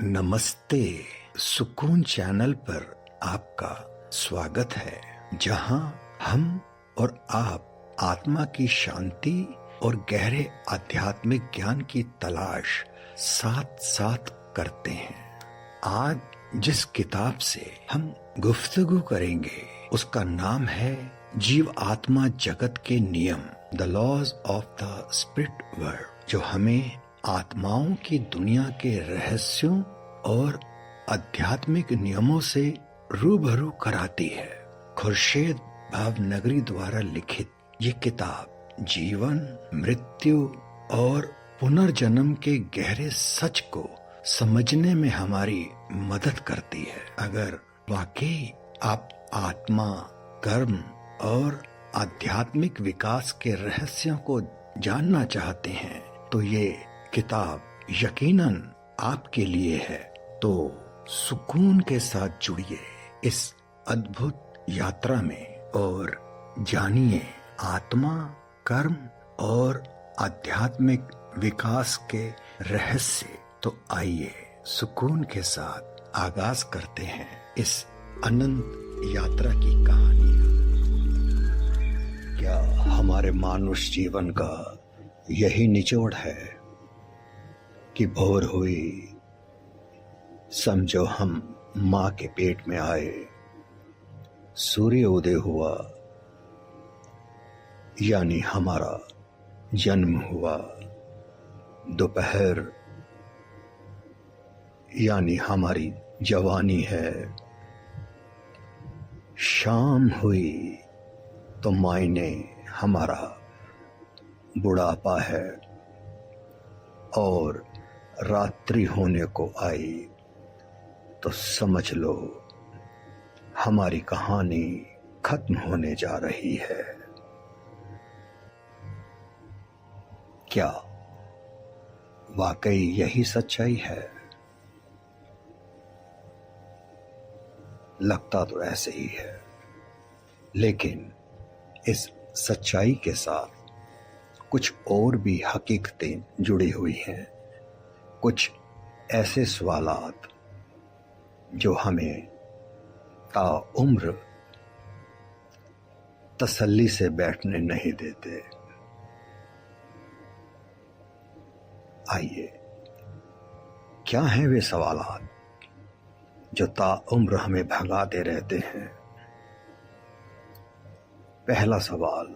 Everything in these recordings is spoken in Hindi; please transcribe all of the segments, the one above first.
नमस्ते। सुकून चैनल पर आपका स्वागत है, जहां हम और आप आत्मा की शांति और गहरे आध्यात्मिक ज्ञान की तलाश साथ साथ करते हैं। आज जिस किताब से हम गुफ्तगू करेंगे उसका नाम है जीव आत्मा जगत के नियम, the laws of the spirit world, जो हमें आत्माओं की दुनिया के रहस्यों और आध्यात्मिक नियमों से रूबरू कराती है। खुर्शीद भावनगरी द्वारा लिखित ये किताब जीवन, मृत्यु और पुनर्जन्म के गहरे सच को समझने में हमारी मदद करती है। अगर वाकई आप आत्मा, कर्म और आध्यात्मिक विकास के रहस्यों को जानना चाहते हैं तो ये किताब यकीनन आपके लिए है। तो सुकून के साथ जुड़िए इस अद्भुत यात्रा में और जानिए आत्मा, कर्म और आध्यात्मिक विकास के रहस्य। तो आइए सुकून के साथ आगाज करते हैं इस अनंत यात्रा की कहानी। क्या हमारे मानुष जीवन का यही निचोड़ है कि भोर हुई, समझो हम माँ के पेट में आए, सूर्य उदय हुआ यानी हमारा जन्म हुआ, दोपहर यानी हमारी जवानी है, शाम हुई तो मायने हमारा बुढ़ापा है, और रात्रि होने को आई तो समझ लो हमारी कहानी खत्म होने जा रही है। क्या वाकई यही सच्चाई है? लगता तो ऐसे ही है, लेकिन इस सच्चाई के साथ कुछ और भी हकीकतें जुड़ी हुई हैं। कुछ ऐसे सवालात जो हमें ताउम्र तसल्ली से बैठने नहीं देते। आइए, क्या हैं वे सवालात जो ताउम्र हमें भगाते रहते हैं? पहला सवाल,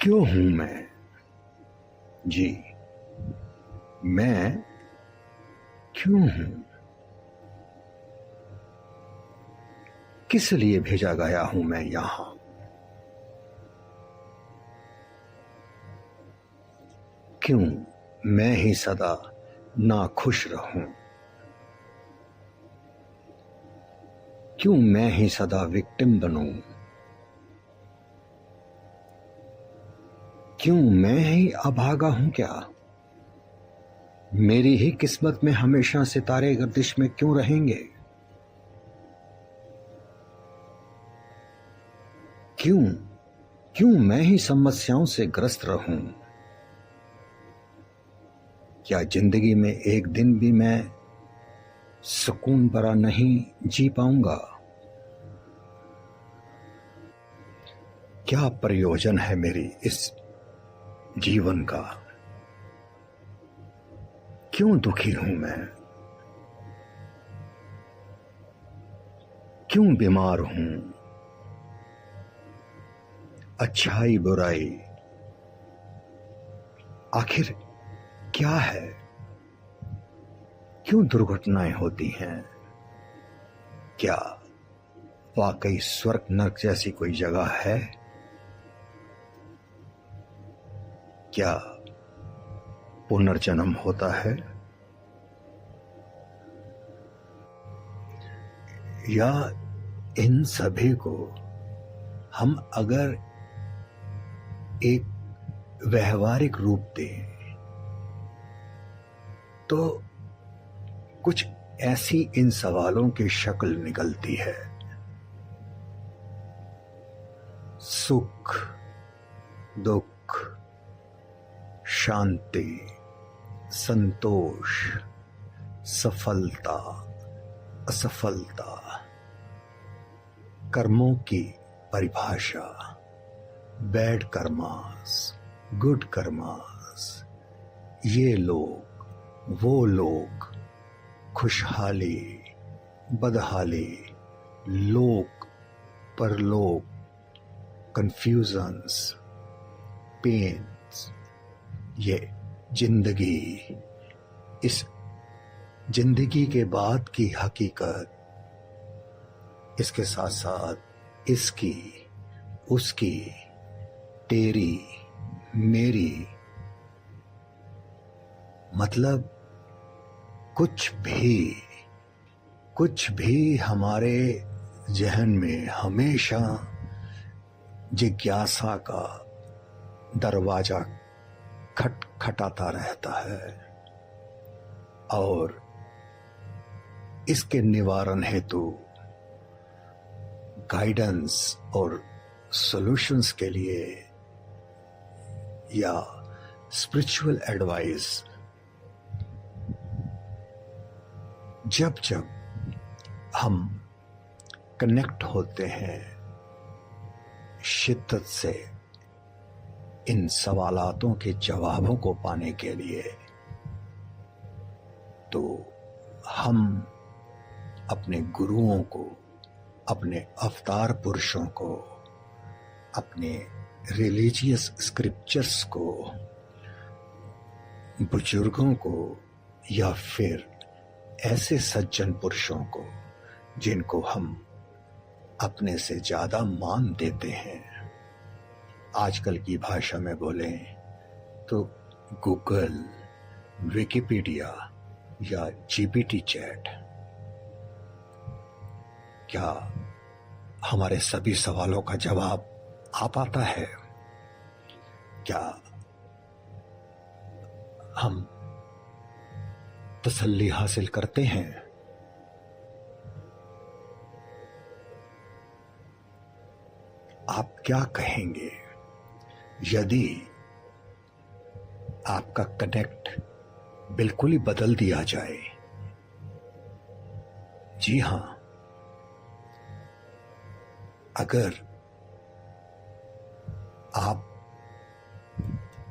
क्यों हूं मैं? जी, मैं क्यों हूं? किस लिए भेजा गया हूं मैं यहां? क्यों मैं ही सदा नाखुश रहूं? क्यों मैं ही सदा विक्टिम बनूं? क्यों मैं ही अभागा हूं क्या? मेरी ही किस्मत में हमेशा सितारे गर्दिश में क्यों रहेंगे? क्यों मैं ही समस्याओं से ग्रस्त रहूं? क्या जिंदगी में एक दिन भी मैं सुकून भरा नहीं जी पाऊंगा? क्या प्रयोजन है मेरी इस जीवन का? क्यों दुखी हूं मैं? क्यों बीमार हूं? अच्छाई बुराई आखिर क्या है? क्यों दुर्घटनाएं होती हैं? क्या वाकई स्वर्ग नरक जैसी कोई जगह है? क्या पुनर्जन्म होता है? या इन सभी को हम अगर एक व्यवहारिक रूप दें तो कुछ ऐसी इन सवालों की शक्ल निकलती है। सुख, दुख, शांति, संतोष, सफलता, असफलता, कर्मों की परिभाषा, बैड कर्मास, गुड कर्मास, ये लोग, वो लोग, खुशहाली, बदहाली, लोक, परलोक, कंफ्यूजन्स, पेन्स, ये जिंदगी, इस जिंदगी के बाद की हकीकत, इसके साथ साथ इसकी, उसकी, तेरी, मेरी, मतलब कुछ भी हमारे जहन में हमेशा जिज्ञासा का दरवाजा खटखटाता रहता है और इसके निवारण हेतु गाइडेंस और सॉल्यूशंस के लिए या स्पिरिचुअल एडवाइस जब हम कनेक्ट होते हैं शिद्दत से इन सवालातों के जवाबों को पाने के लिए, तो हम अपने गुरुओं को, अपने अवतार पुरुषों को, अपने रिलीजियस स्क्रिप्चर्स को, बुजुर्गों को या फिर ऐसे सज्जन पुरुषों को जिनको हम अपने से ज्यादा मान देते हैं, आजकल की भाषा में बोलें तो गूगल, विकिपीडिया या जीपीटी चैट, क्या हमारे सभी सवालों का जवाब आ पाता है? क्या हम तसल्ली हासिल करते हैं? आप क्या कहेंगे यदि आपका कनेक्ट बिल्कुल ही बदल दिया जाए? जी हां, अगर आप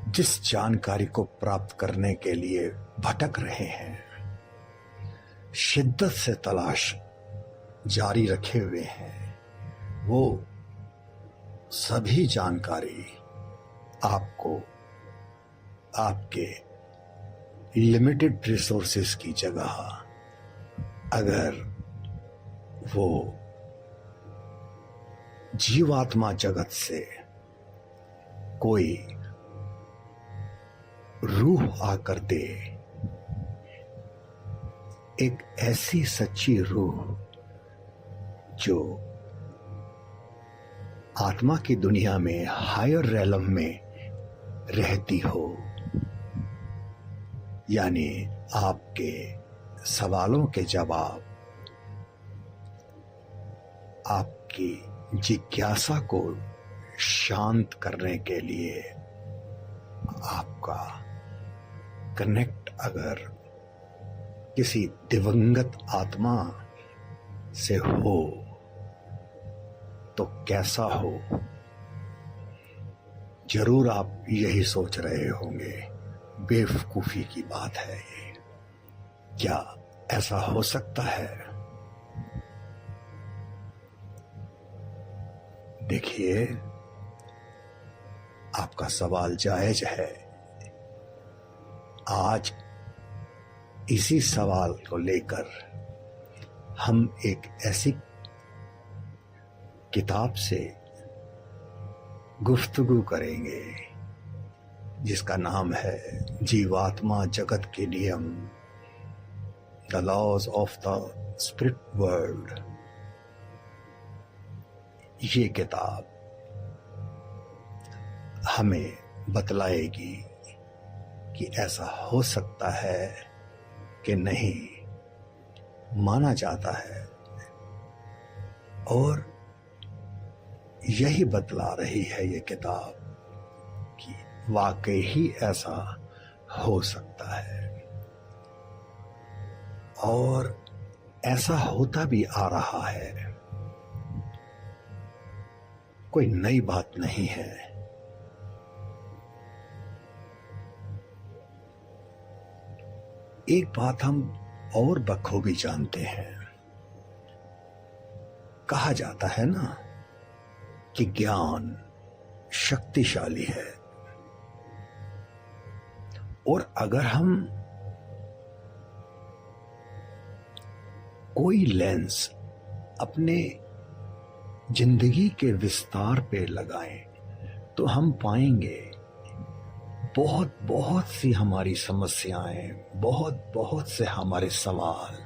जिस जानकारी को प्राप्त करने के लिए भटक रहे हैं, शिद्दत से तलाश जारी रखे हुए हैं, वो सभी जानकारी आपको आपके लिमिटेड रिसोर्सेस की जगह अगर वो जीवात्मा जगत से कोई रूह आकर दे, एक ऐसी सच्ची रूह जो आत्मा की दुनिया में हायर रेलम में रहती हो, यानी आपके सवालों के जवाब, आपकी जिज्ञासा को शांत करने के लिए आपका कनेक्ट अगर किसी दिवंगत आत्मा से हो तो कैसा हो? जरूर आप यही सोच रहे होंगे, बेवकूफी की बात है ये, क्या ऐसा हो सकता है? देखिए, आपका सवाल जायज है। आज इसी सवाल को लेकर हम एक ऐसी किताब से गुफ्तगू करेंगे जिसका नाम है जीवात्मा जगत के नियम, the laws of the spirit world. ये किताब हमें बतलाएगी कि ऐसा हो सकता है कि नहीं, माना जाता है, और यही बतला रही है ये किताब कि वाकई ही ऐसा हो सकता है। और ऐसा होता भी आ रहा है, कोई नई बात नहीं है। एक बात हम और बखूबी जानते हैं, कहा जाता है ना कि ज्ञान शक्तिशाली है, और अगर हम कोई लेंस अपने जिंदगी के विस्तार पे लगाएं तो हम पाएंगे बहुत बहुत सी हमारी समस्याएं, बहुत बहुत से हमारे सवाल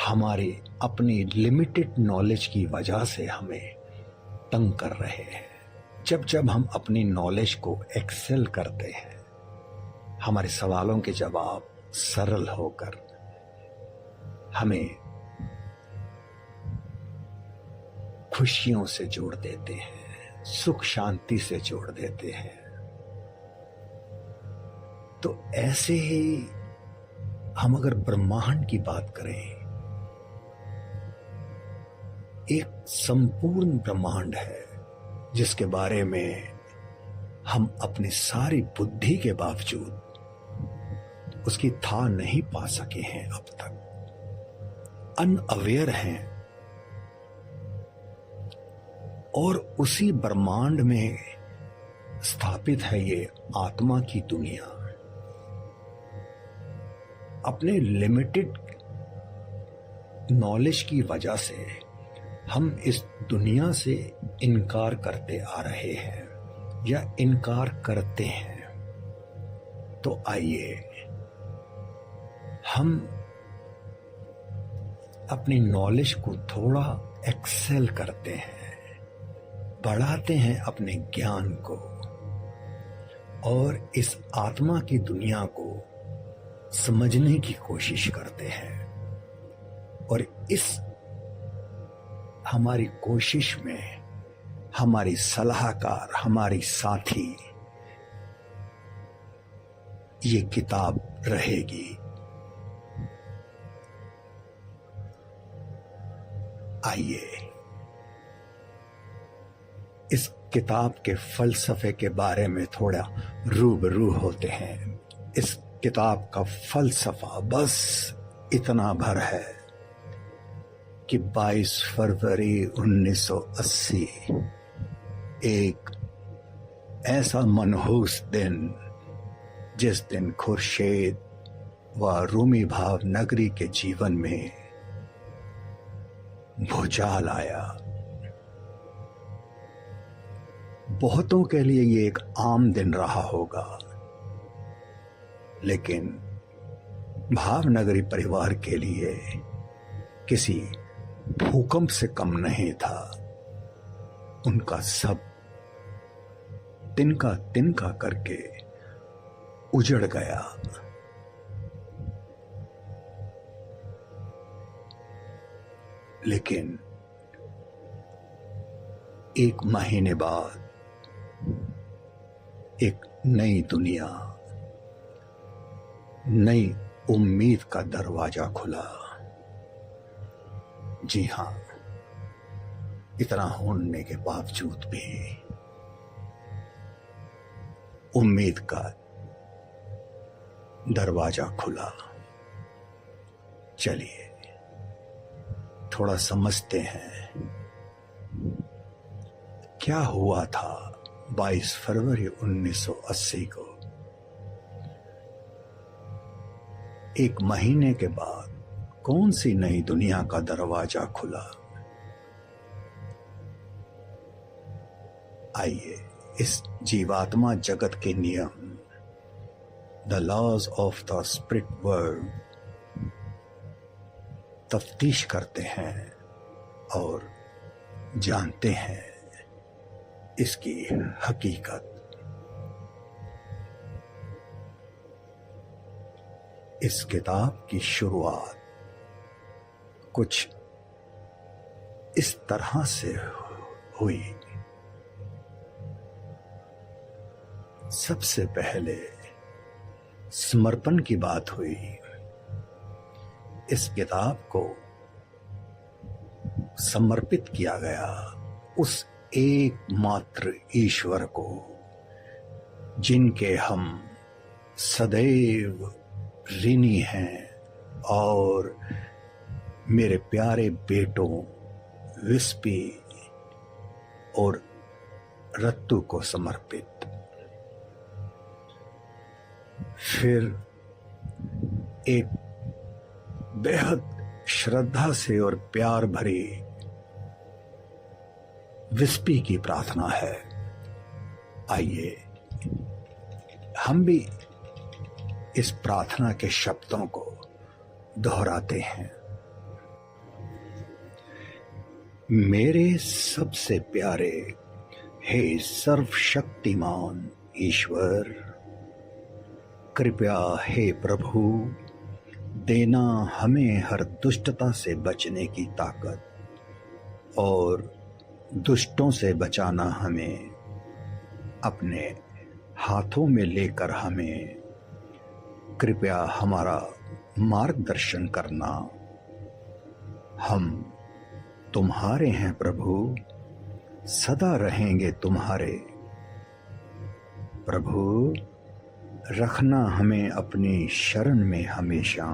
हमारी अपनी लिमिटेड नॉलेज की वजह से हमें तंग कर रहे हैं। जब जब हम अपनी नॉलेज को एक्सेल करते हैं, हमारे सवालों के जवाब सरल होकर हमें खुशियों से जोड़ देते हैं, सुख शांति से जोड़ देते हैं। तो ऐसे ही हम अगर ब्रह्मांड की बात करें, एक संपूर्ण ब्रह्मांड है जिसके बारे में हम अपनी सारी बुद्धि के बावजूद उसकी था नहीं पा सके हैं, अब तक अनअवेयर हैं। और उसी ब्रह्मांड में स्थापित है ये आत्मा की दुनिया। अपने लिमिटेड नॉलेज की वजह से हम इस दुनिया से इनकार करते आ रहे हैं या इनकार करते हैं। तो आइए हम अपनी नॉलेज को थोड़ा एक्सेल करते हैं, बढ़ाते हैं अपने ज्ञान को, और इस आत्मा की दुनिया को समझने की कोशिश करते हैं। और इस हमारी कोशिश में हमारी सलाहकार, हमारी साथी ये किताब रहेगी। आइए इस किताब के फलसफे के बारे में थोड़ा रूबरू होते हैं। इस किताब का फलसफा बस इतना भर है कि 22 फरवरी 1980 एक ऐसा मनहूस दिन, जिस दिन खुर्शीद व रूमी भाव नगरी के जीवन में भूचाल आया। बहुतों के लिए ये एक आम दिन रहा होगा, लेकिन भावनगरी परिवार के लिए किसी भूकंप से कम नहीं था। उनका सब तिनका तिनका करके उजड़ गया। लेकिन एक महीने बाद एक नई दुनिया, नई उम्मीद का दरवाजा खुला। जी हां, इतना होने के बावजूद भी उम्मीद का दरवाजा खुला। चलिए थोड़ा समझते हैं क्या हुआ था 22 फरवरी 1980 को। एक महीने के बाद कौन सी नई दुनिया का दरवाजा खुला? आइए इस जीवात्मा जगत के नियम, the laws of the spirit world, तफ्तीश करते हैं और जानते हैं इसकी हकीकत। इस किताब की शुरुआत कुछ इस तरह से हुई। सबसे पहले समर्पण की बात हुई। इस किताब को समर्पित किया गया उस एकमात्र ईश्वर को जिनके हम सदैव ऋणी हैं, और मेरे प्यारे बेटों विस्पी और रत्तू को समर्पित। फिर एक बेहद श्रद्धा से और प्यार भरी विस्पी की प्रार्थना है। आइए हम भी इस प्रार्थना के शब्दों को दोहराते हैं। मेरे सबसे प्यारे हे सर्वशक्तिमान ईश्वर, कृपया हे प्रभु देना हमें हर दुष्टता से बचने की ताकत, और दुष्टों से बचाना हमें अपने हाथों में लेकर हमें कृपया हमारा मार्गदर्शन करना। हम तुम्हारे हैं प्रभु, सदा रहेंगे तुम्हारे। प्रभु रखना हमें अपनी शरण में हमेशा,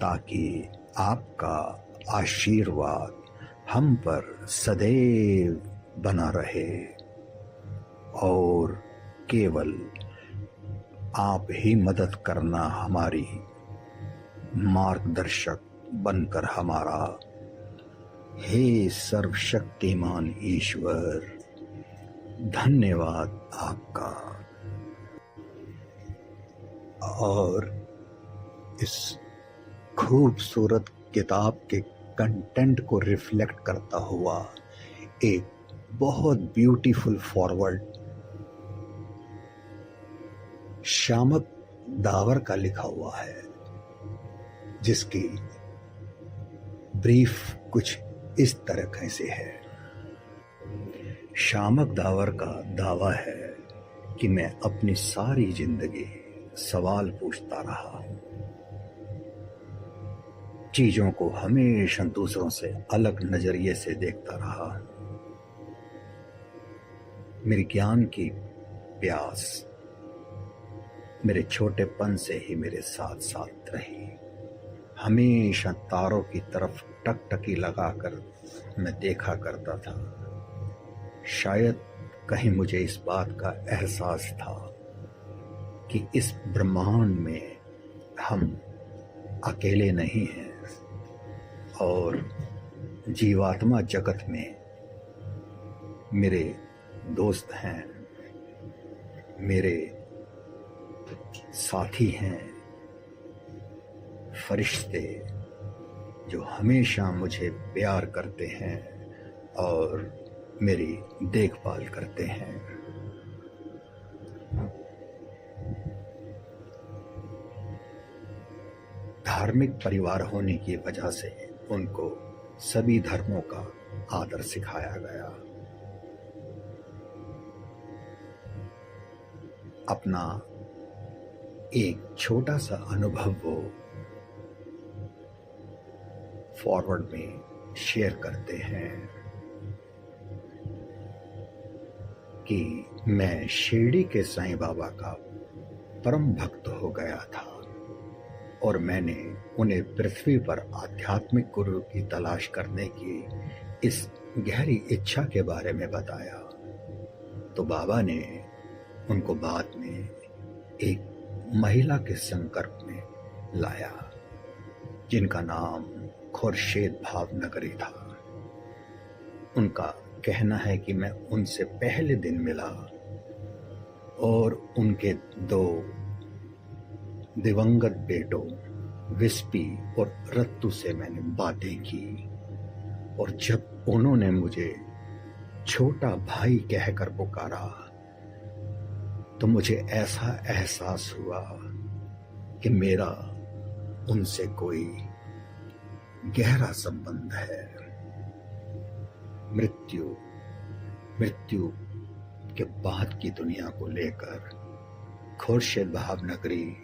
ताकि आपका आशीर्वाद हम पर सदैव बना रहे, और केवल आप ही मदद करना हमारी मार्गदर्शक बनकर हमारा। हे सर्वशक्तिमान ईश्वर, धन्यवाद आपका। और इस खूबसूरत किताब के कंटेंट को रिफ्लेक्ट करता हुआ एक बहुत ब्यूटीफुल फॉरवर्ड शामक दावर का लिखा हुआ है, जिसकी ब्रीफ कुछ इस तरह से है। शामक दावर का दावा है कि मैं अपनी सारी जिंदगी सवाल पूछता रहा, चीजों को हमेशा दूसरों से अलग नजरिए से देखता रहा। मेरी ज्ञान की प्यास मेरे छोटेपन से ही मेरे साथ साथ रही। हमेशा तारों की तरफ टकटकी लगाकर मैं देखा करता था। शायद कहीं मुझे इस बात का एहसास था कि इस ब्रह्मांड में हम अकेले नहीं हैं, और जीवात्मा जगत में मेरे दोस्त हैं, मेरे साथी हैं, फरिश्ते जो हमेशा मुझे प्यार करते हैं और मेरी देखभाल करते हैं। धार्मिक परिवार होने की वजह से उनको सभी धर्मों का आदर सिखाया गया। अपना एक छोटा सा अनुभव वो फॉरवर्ड में शेयर करते हैं कि मैं शिरडी के साईं बाबा का परम भक्त हो गया था, और मैंने उन्हें पृथ्वी पर आध्यात्मिक गुरु की तलाश करने की इस गहरी इच्छा के बारे में बताया। तो बाबा ने उनको बाद में एक महिला के संपर्क में लाया, जिनका नाम खुर्शीद भावनगरी था। उनका कहना है कि मैं उनसे पहले दिन मिला और उनके दो दिवंगत बेटों विस्पी और रत्तू से मैंने बातें की, और जब उन्होंने मुझे छोटा भाई कहकर पुकारा तो मुझे ऐसा एहसास हुआ कि मेरा उनसे कोई गहरा संबंध है। मृत्यु के बाद की दुनिया को लेकर खुर्शीद भावनगरी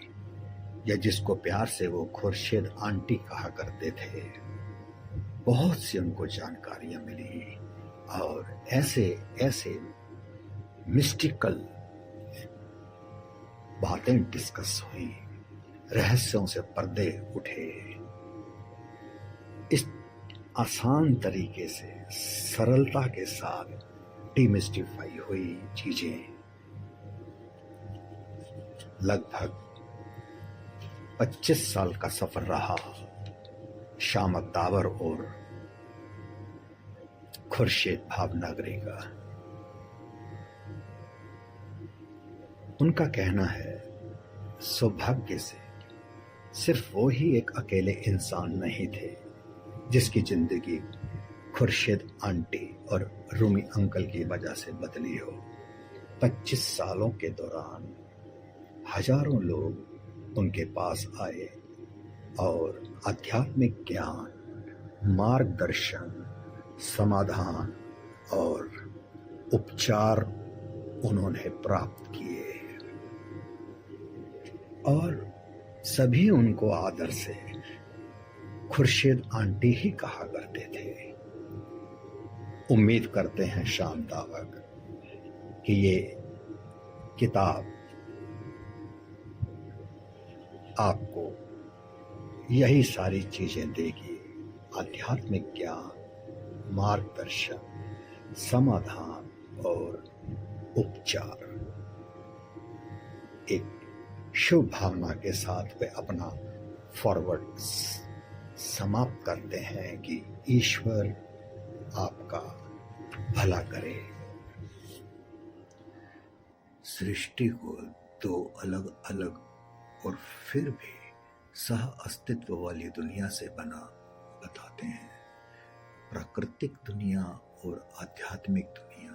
या जिसको प्यार से वो खुर्शीद आंटी कहा करते थे, बहुत सी उनको जानकारियां मिली और ऐसे ऐसे मिस्टिकल बातें डिस्कस हुई, रहस्यों से पर्दे उठे। इस आसान तरीके से सरलता के साथ डिमिस्टिफाई हुई चीजें लगभग 25 साल का सफर रहा शाम अकताबर और खुर्शीद भावनगरी का। उनका कहना है, सौभाग्य से सिर्फ वो ही एक अकेले इंसान नहीं थे जिसकी जिंदगी खुर्शीद आंटी और रूमी अंकल की वजह से बदली हो। 25 सालों के दौरान हजारों लोग उनके पास आए और आध्यात्मिक ज्ञान, मार्गदर्शन, समाधान और उपचार उन्होंने प्राप्त किए और सभी उनको आदर से खुर्शीद आंटी ही कहा करते थे। उम्मीद करते हैं शाम दावक कि ये किताब आपको यही सारी चीजें देगी, आध्यात्मिक ज्ञान, मार्गदर्शन, समाधान और उपचार। एक शुभ भावना के साथ वे अपना फॉरवर्ड समाप्त करते हैं कि ईश्वर आपका भला करे। सृष्टि को दो अलग अलग और फिर भी सह अस्तित्व वाली दुनिया से बना बताते हैं, प्राकृतिक दुनिया और आध्यात्मिक दुनिया,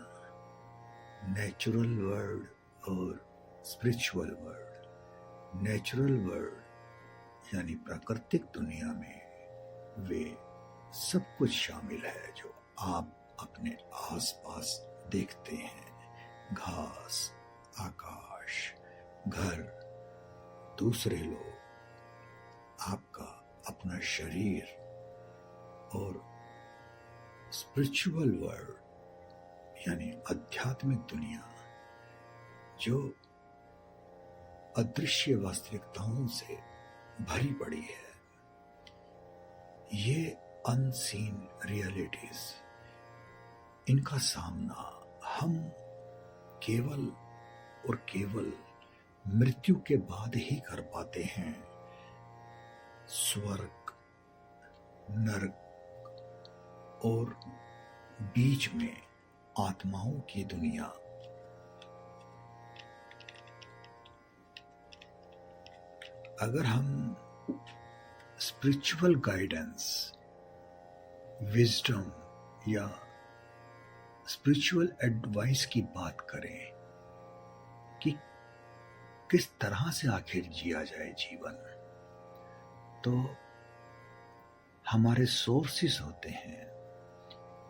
नेचुरल वर्ल्ड और स्पिरिचुअल वर्ल्ड। नेचुरल वर्ल्ड यानी प्राकृतिक दुनिया में वे सब कुछ शामिल है जो आप अपने आसपास देखते हैं, घास, आकाश, घर, दूसरे लोग, आपका अपना शरीर। और स्पिरिचुअल वर्ल्ड यानी आध्यात्मिक दुनिया जो अदृश्य वास्तविकताओं से भरी पड़ी है। ये अनसीन रियलिटीज, इनका सामना हम केवल और केवल मृत्यु के बाद ही कर पाते हैं। स्वर्ग, नरक और बीच में आत्माओं की दुनिया। अगर हम स्पिरिचुअल गाइडेंस, विजडम या स्पिरिचुअल एडवाइस की बात करें कि किस तरह से आखिर जिया जाए जीवन, तो हमारे सोर्सेस होते हैं,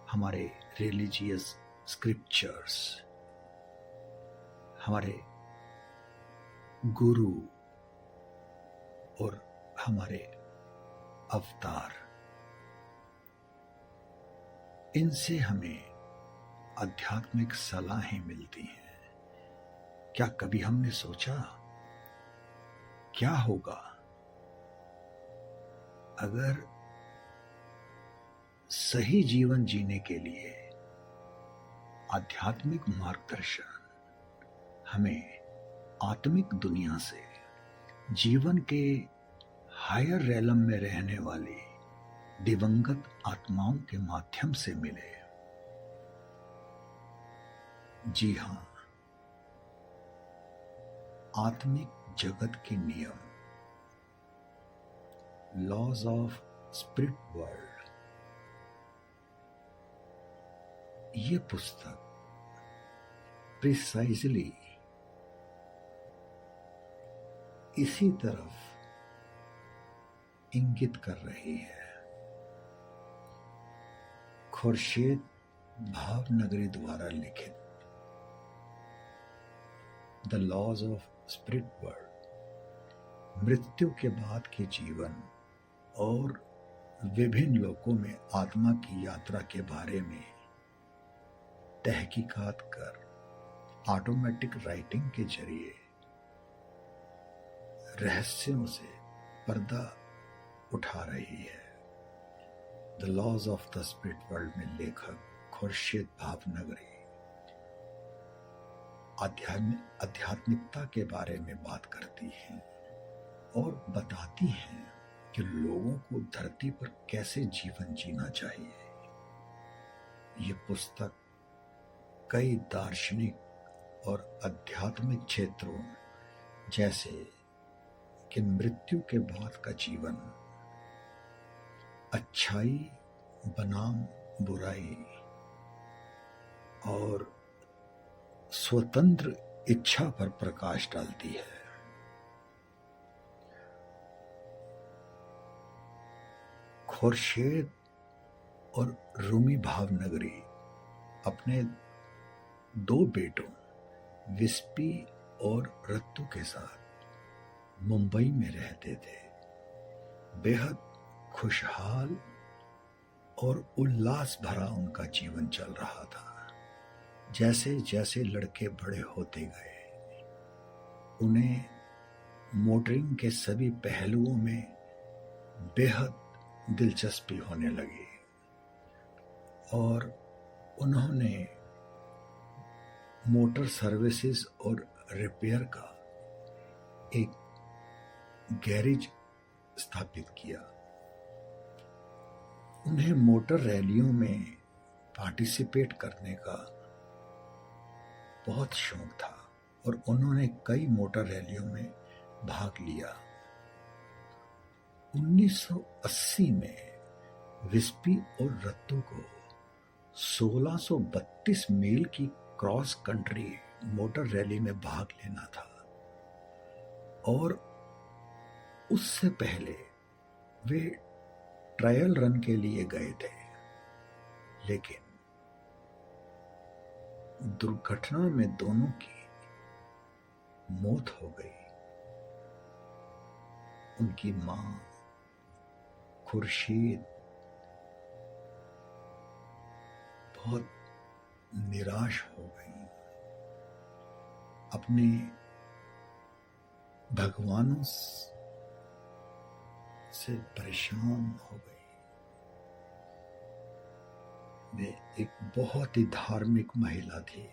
हमारे रिलीजियस स्क्रिप्चर्स, हमारे गुरु और हमारे अवतार। इनसे हमें आध्यात्मिक सलाहें मिलती हैं। क्या कभी हमने सोचा क्या होगा अगर सही जीवन जीने के लिए आध्यात्मिक मार्गदर्शन हमें आत्मिक दुनिया से, जीवन के हायर रेलम में रहने वाली दिवंगत आत्माओं के माध्यम से मिले? जी हां, आत्मिक जगत के नियम, लॉज ऑफ स्पिरिट वर्ल्ड, ये पुस्तक प्रिसाइजली इसी तरफ इंगित कर रही है। खुर्शीद भावनगरी द्वारा लिखित the laws of spirit world मृत्यु के बाद के जीवन और विभिन्न लोकों में आत्मा की यात्रा के बारे में तहकीकात कर ऑटोमेटिक राइटिंग के जरिए रहस्यों से पर्दा उठा रही है। The laws of the spirit world में लेखक खुर्शीद भावनगरी आध्यात्मिकता के बारे में बात करती हैं और बताती हैं कि लोगों को धरती पर कैसे जीवन जीना चाहिए। ये पुस्तक कई दार्शनिक और आध्यात्मिक क्षेत्रों जैसे कि मृत्यु के बाद का जीवन, अच्छाई बनाम बुराई और स्वतंत्र इच्छा पर प्रकाश डालती है। खुर्शीद और रूमी भावनगरी अपने 2 बेटों विस्पी और रत्तू के साथ मुंबई में रहते थे। बेहद खुशहाल और उल्लास भरा उनका जीवन चल रहा था। जैसे जैसे लड़के बड़े होते गए, उन्हें मोटरिंग के सभी पहलुओं में बेहद दिलचस्पी होने लगी और उन्होंने मोटर सर्विसेज और रिपेयर का एक गैरेज स्थापित किया। उन्हें मोटर रैलियों में पार्टिसिपेट करने का बहुत शौक था और उन्होंने कई मोटर रैलियों में भाग लिया। 1980 में विस्पी और रत्तू को 1632 मील की क्रॉस कंट्री मोटर रैली में भाग लेना था और उससे पहले वे ट्रायल रन के लिए गए थे, लेकिन दुर्घटना में दोनों की मौत हो गई। उनकी मां खुर्शीद बहुत निराश हो गई, अपने भगवानों से परेशान हो गई। वे एक बहुत ही धार्मिक महिला थी।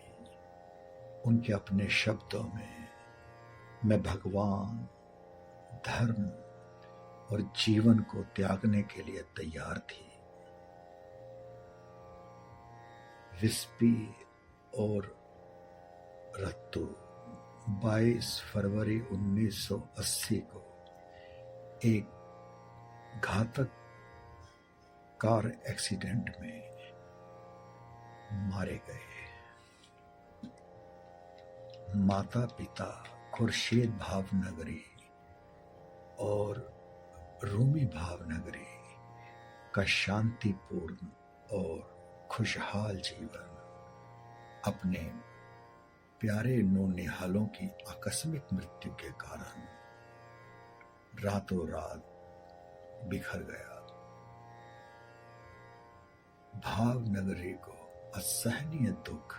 उनके अपने शब्दों में, मैं भगवान, धर्म और जीवन को त्यागने के लिए तैयार थी। विस्पी और रत्तू 22 फरवरी 1980 को एक घातक कार एक्सीडेंट में मारे गए। माता पिता खुर्शीद भावनगरी और रूमी भावनगरी का शांतिपूर्ण और खुशहाल जीवन अपने प्यारे नौनिहालों की आकस्मिक मृत्यु के कारण रातों रात बिखर गया। भावनगरी को असहनीय दुख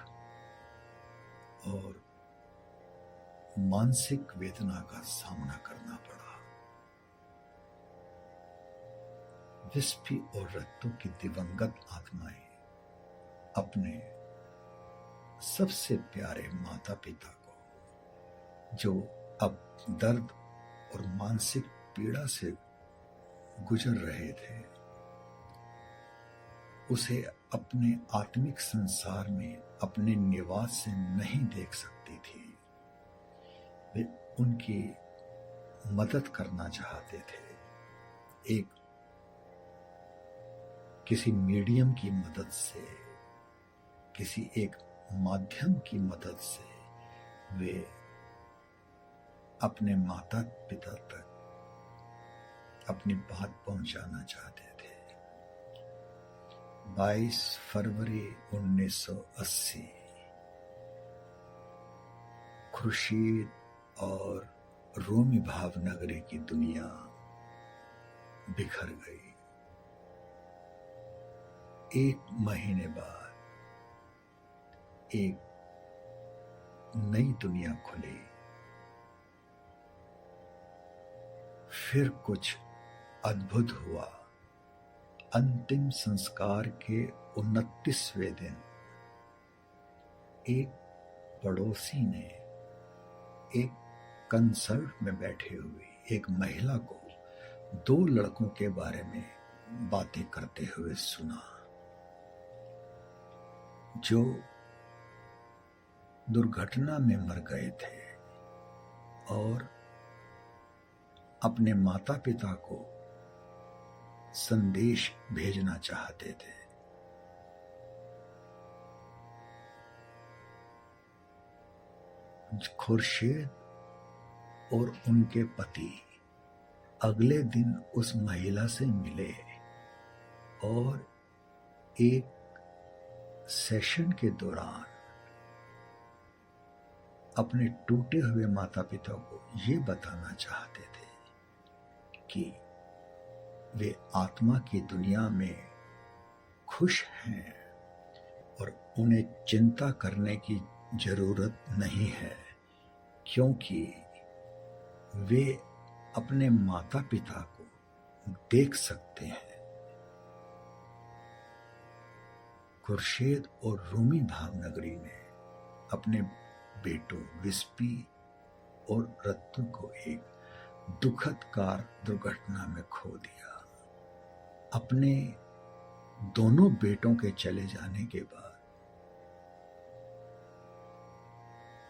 और मानसिक वेदना का सामना करना पड़ा। विस्पी और रत्तू की दिवंगत आत्माएं अपने सबसे प्यारे माता पिता को, जो अब दर्द और मानसिक पीड़ा से गुजर रहे थे, उसे अपने आत्मिक संसार में अपने निवास से नहीं देख सकती थी। वे उनकी मदद करना चाहते थे। एक किसी मीडियम की मदद से, किसी एक माध्यम की मदद से वे अपने माता पिता तक अपनी बात पहुंचाना चाहते थे। 22 फरवरी 1980 खुर्शीद और रोमी भावनगरी की दुनिया बिखर गई। 1 महीने बाद एक नई दुनिया खुली। फिर कुछ अद्भुत हुआ। अंतिम संस्कार के 29वें दिन एक पड़ोसी ने एक कंसर्ट में बैठे हुए एक महिला को 2 लड़कों के बारे में बातें करते हुए सुना, जो दुर्घटना में मर गए थे और अपने माता पिता को संदेश भेजना चाहते थे। खुर्शीद और उनके पति अगले दिन उस महिला से मिले और एक सेशन के दौरान अपने टूटे हुए माता पिता को ये बताना चाहते थे कि वे आत्मा की दुनिया में खुश हैं और उन्हें चिंता करने की जरूरत नहीं है, क्योंकि वे अपने माता पिता को देख सकते हैं। खुर्शीद और रूमी भावनगरी ने अपने बेटों विस्पी और रत्तू को एक दुखद कार दुर्घटना में खो दिया। अपने दोनों बेटों के चले जाने के बाद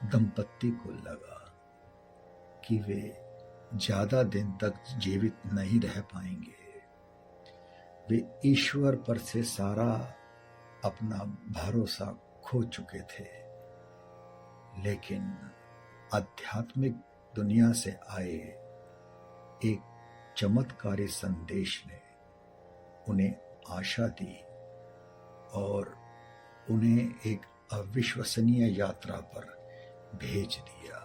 दंपत्ति को लगा कि वे ज्यादा दिन तक जीवित नहीं रह पाएंगे। वे ईश्वर पर से सारा अपना भरोसा खो चुके थे, लेकिन आध्यात्मिक दुनिया से आए एक चमत्कारी संदेश ने उन्हें आशा दी और उन्हें एक अविश्वसनीय यात्रा पर भेज दिया।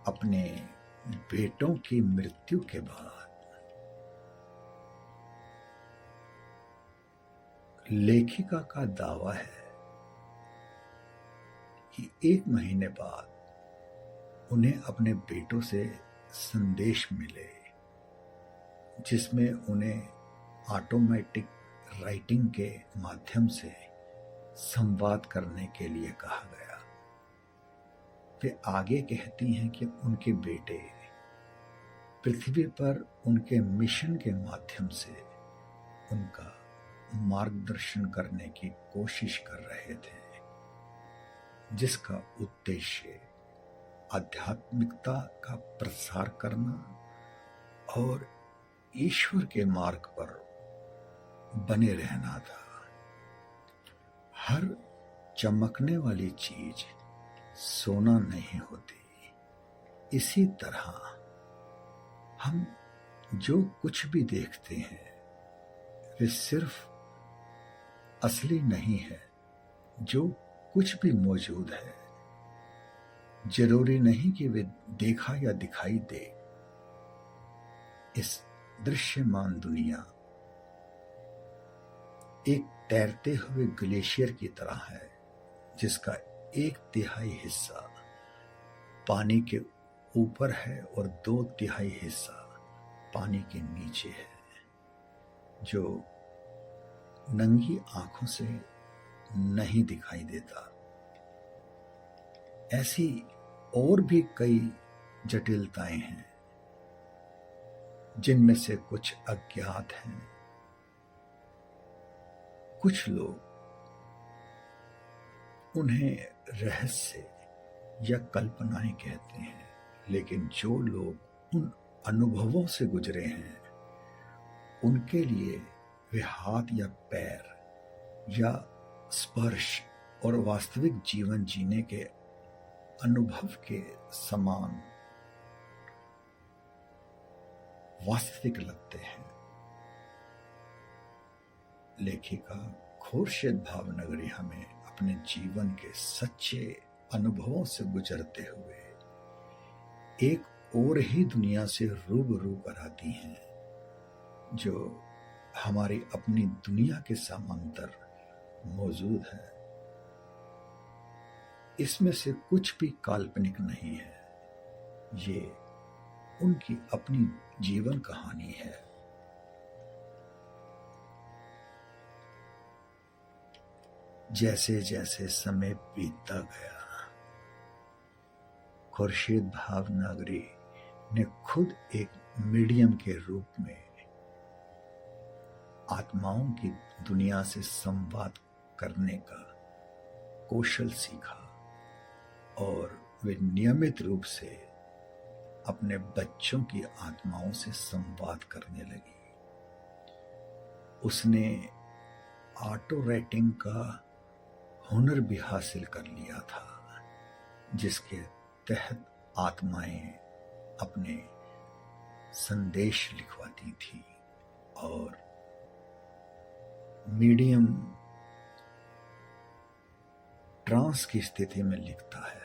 अपने बेटों की मृत्यु के बाद लेखिका का दावा है कि 1 महीने बाद उन्हें अपने बेटों से संदेश मिले, जिसमें उन्हें ऑटोमेटिक राइटिंग के माध्यम से संवाद करने के लिए कहा गया। वे आगे कहती हैं कि उनके बेटे पृथ्वी पर उनके मिशन के माध्यम से उनका मार्गदर्शन करने की कोशिश कर रहे थे, जिसका उद्देश्य आध्यात्मिकता का प्रसार करना और ईश्वर के मार्ग पर बने रहना था। हर चमकने वाली चीज सोना नहीं होती। इसी तरह हम जो कुछ भी देखते हैं वे सिर्फ असली नहीं है। जो कुछ भी मौजूद है जरूरी नहीं कि वे देखा या दिखाई दे। इस दृश्यमान दुनिया एक तैरते हुए ग्लेशियर की तरह है, जिसका 1/3 हिस्सा पानी के ऊपर है और 2/3 हिस्सा पानी के नीचे है, जो नंगी आंखों से नहीं दिखाई देता। ऐसी और भी कई जटिलताएं हैं, जिनमें से कुछ अज्ञात हैं। कुछ लोग उन्हें रहस्य या कल्पनाएं कहते हैं, लेकिन जो लोग उन अनुभवों से गुजरे हैं उनके लिए वे हाथ या पैर या स्पर्श और वास्तविक जीवन जीने के अनुभव के समान वास्तविक लगते हैं। लेखिका खुर्शीद भावनगरी हमें अपने जीवन के सच्चे अनुभवों से गुजरते हुए एक और ही दुनिया से रूबरू कराती हैं, जो हमारी अपनी दुनिया के समांतर मौजूद है। इसमें से कुछ भी काल्पनिक नहीं है, ये उनकी अपनी जीवन कहानी है। जैसे जैसे समय बीतता गया, खुर्शीद भावनगरी ने खुद एक मीडियम के रूप में आत्माओं की दुनिया से संवाद करने का कौशल सीखा और वे नियमित रूप से अपने बच्चों की आत्माओं से संवाद करने लगी। उसने ऑटो राइटिंग का हुनर भी हासिल कर लिया था, जिसके तहत आत्माएं अपने संदेश लिखवाती थी और मीडियम ट्रांस की स्थिति में लिखता है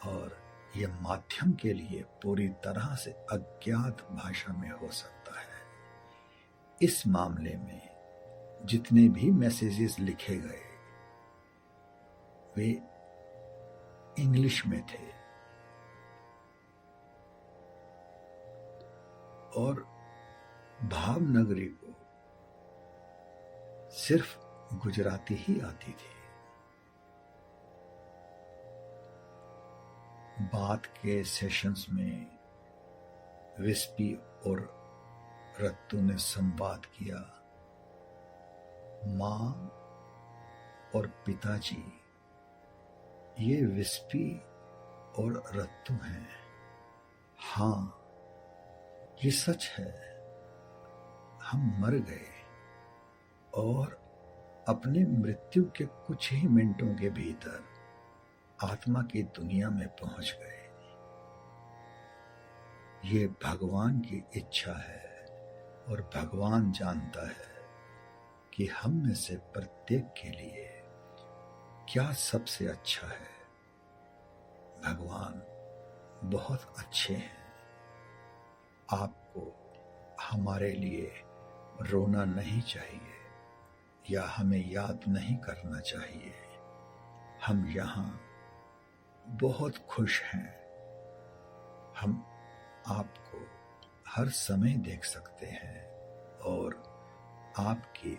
और यह माध्यम के लिए पूरी तरह से अज्ञात भाषा में हो सकता है। इस मामले में जितने भी मैसेजेस लिखे गए वे इंग्लिश में थे और भावनगरी को सिर्फ गुजराती ही आती थी। बात के सेशंस में विस्पी और रत्तू ने संवाद किया। माँ और पिताजी ये विस्पी और रत्तू हैं। हाँ, ये सच है, हम मर गए और अपने मृत्यु के कुछ ही मिनटों के भीतर आत्मा की दुनिया में पहुंच गए। ये भगवान की इच्छा है और भगवान जानता है कि हम में से प्रत्येक के लिए क्या सबसे अच्छा है। भगवान बहुत अच्छे हैं। आपको हमारे लिए रोना नहीं चाहिए या हमें याद नहीं करना चाहिए। हम यहाँ बहुत खुश हैं। हम आपको हर समय देख सकते हैं और आपकी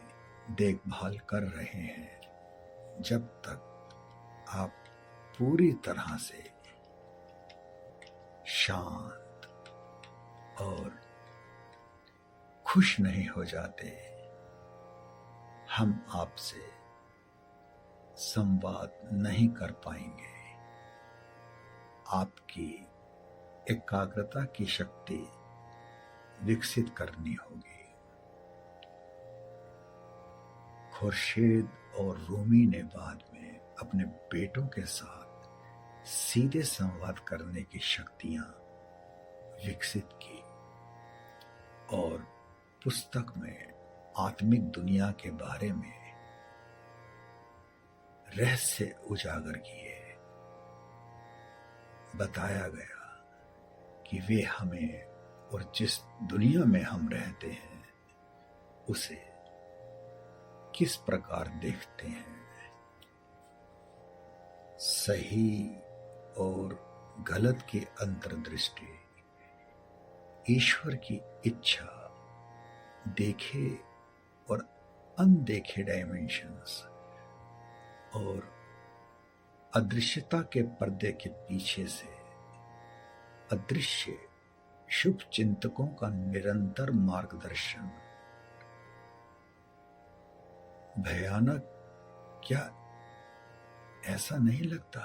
देखभाल कर रहे हैं जब तक आप पूरी तरह से शांत और खुश नहीं हो जाते। हम आपसे संवाद नहीं कर पाएंगे। आपकी एकाग्रता की शक्ति विकसित करनी होगी। खुर्शीद और रूमी ने बाद में अपने बेटों के साथ सीधे संवाद करने की शक्तियां विकसित की और पुस्तक में आत्मिक दुनिया के बारे में रहस्य उजागर किए। बताया गया कि वे हमें और जिस दुनिया में हम रहते हैं उसे किस प्रकार देखते हैं। सही और गलत की अंतर्दृष्टि, ईश्वर की इच्छा, देखे और अनदेखे डायमेंशंस और अदृश्यता के पर्दे के पीछे से अदृश्य शुभ चिंतकों का निरंतर मार्गदर्शन। भयानक क्या ऐसा नहीं लगता?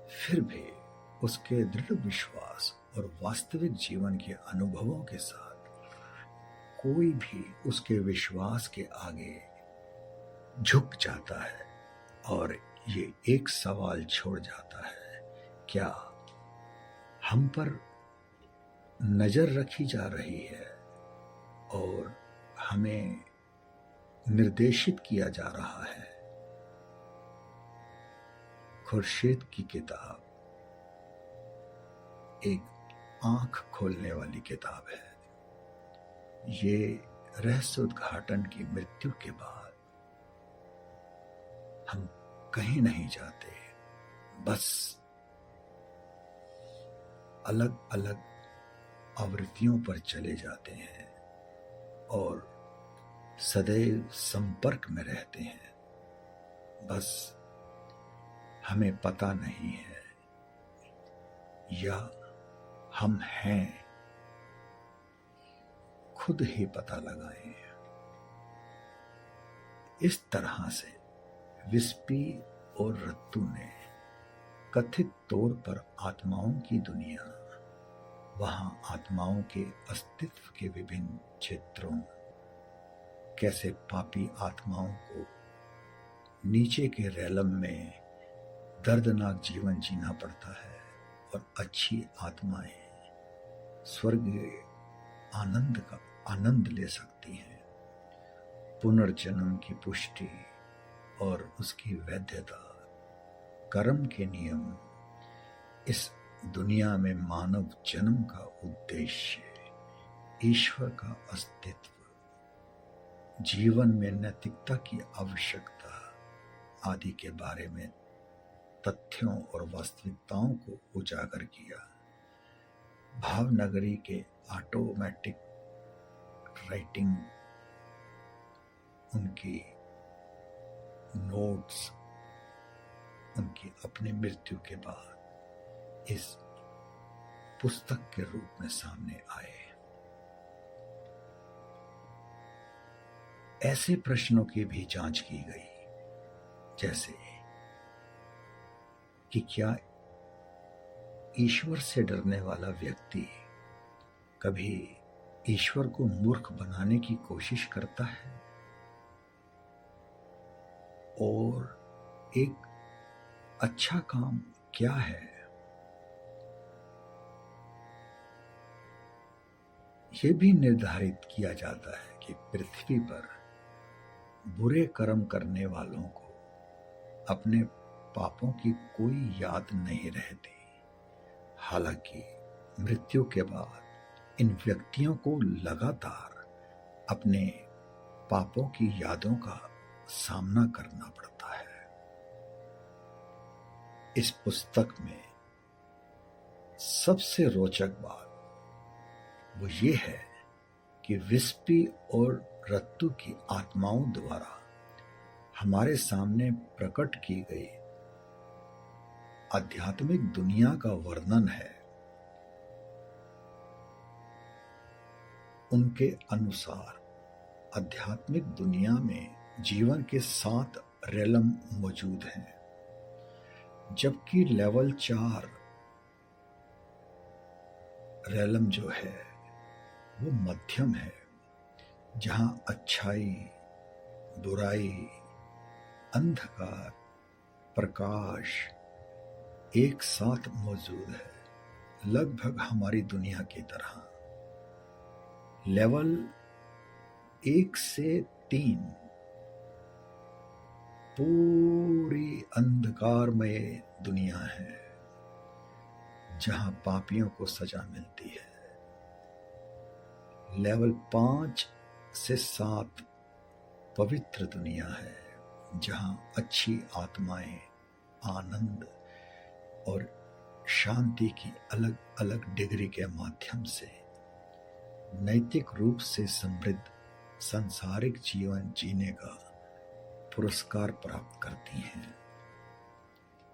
फिर भी उसके दृढ़ विश्वास और वास्तविक जीवन के अनुभवों के साथ कोई भी उसके विश्वास के आगे झुक जाता है और ये एक सवाल छोड़ जाता है, क्या हम पर नजर रखी जा रही है और हमें निर्देशित किया जा रहा है? खुर्शीद की किताब एक आंख खोलने वाली किताब है। ये रहस्य उद्घाटन की मृत्यु के बाद हम कहीं नहीं जाते, बस अलग अलग आवृत्तियों पर चले जाते हैं और सदैव संपर्क में रहते हैं। बस हमें पता नहीं है या हम हैं, खुद ही पता लगाएं। इस तरह से विस्पी और रत्तू ने कथित तौर पर आत्माओं की दुनिया, वहां आत्माओं के अस्तित्व के विभिन्न क्षेत्रों, कैसे पापी आत्माओं को नीचे के रैलम में दर्दनाक जीवन जीना पड़ता है और अच्छी आत्माएं स्वर्ग आनंद का आनंद ले सकती हैं। पुनर्जन्म की पुष्टि और उसकी वैधता, कर्म के नियम, इस दुनिया में मानव जन्म का उद्देश्य, ईश्वर का अस्तित्व, जीवन में नैतिकता की आवश्यकता आदि के बारे में तथ्यों और वास्तविकताओं को उजागर किया। भावनगरी के ऑटोमेटिक राइटिंग, उनकी नोट्स, उनकी अपनी मृत्यु के बाद इस पुस्तक के रूप में सामने आए। ऐसे प्रश्नों की भी जांच की गई, जैसे कि क्या ईश्वर से डरने वाला व्यक्ति कभी ईश्वर को मूर्ख बनाने की कोशिश करता है? और एक अच्छा काम क्या है? यह भी निर्धारित किया जाता है कि पृथ्वी पर बुरे कर्म करने वालों को अपने पापों की कोई याद नहीं रहती। हालांकि मृत्यु के बाद इन व्यक्तियों को लगातार अपने पापों की यादों का सामना करना पड़ता है। इस पुस्तक में सबसे रोचक बात वो ये है कि विस्पी और रत्तू की आत्माओं द्वारा हमारे सामने प्रकट की गई आध्यात्मिक दुनिया का वर्णन है। उनके अनुसार आध्यात्मिक दुनिया में जीवन के 7 रेलम मौजूद हैं, जबकि लेवल 4 रेलम जो है वो मध्यम है, जहां अच्छाई, बुराई, अंधकार, प्रकाश एक साथ मौजूद है, लगभग हमारी दुनिया की तरह। लेवल 1 से 3 पूरी अंधकारमय दुनिया है, जहां पापियों को सजा मिलती है। लेवल 5 से 7 पवित्र दुनिया है, जहां अच्छी आत्माएं आनंद और शांति की अलग अलग डिग्री के माध्यम से नैतिक रूप से समृद्ध सांसारिक जीवन जीने का पुरस्कार प्राप्त करती हैं।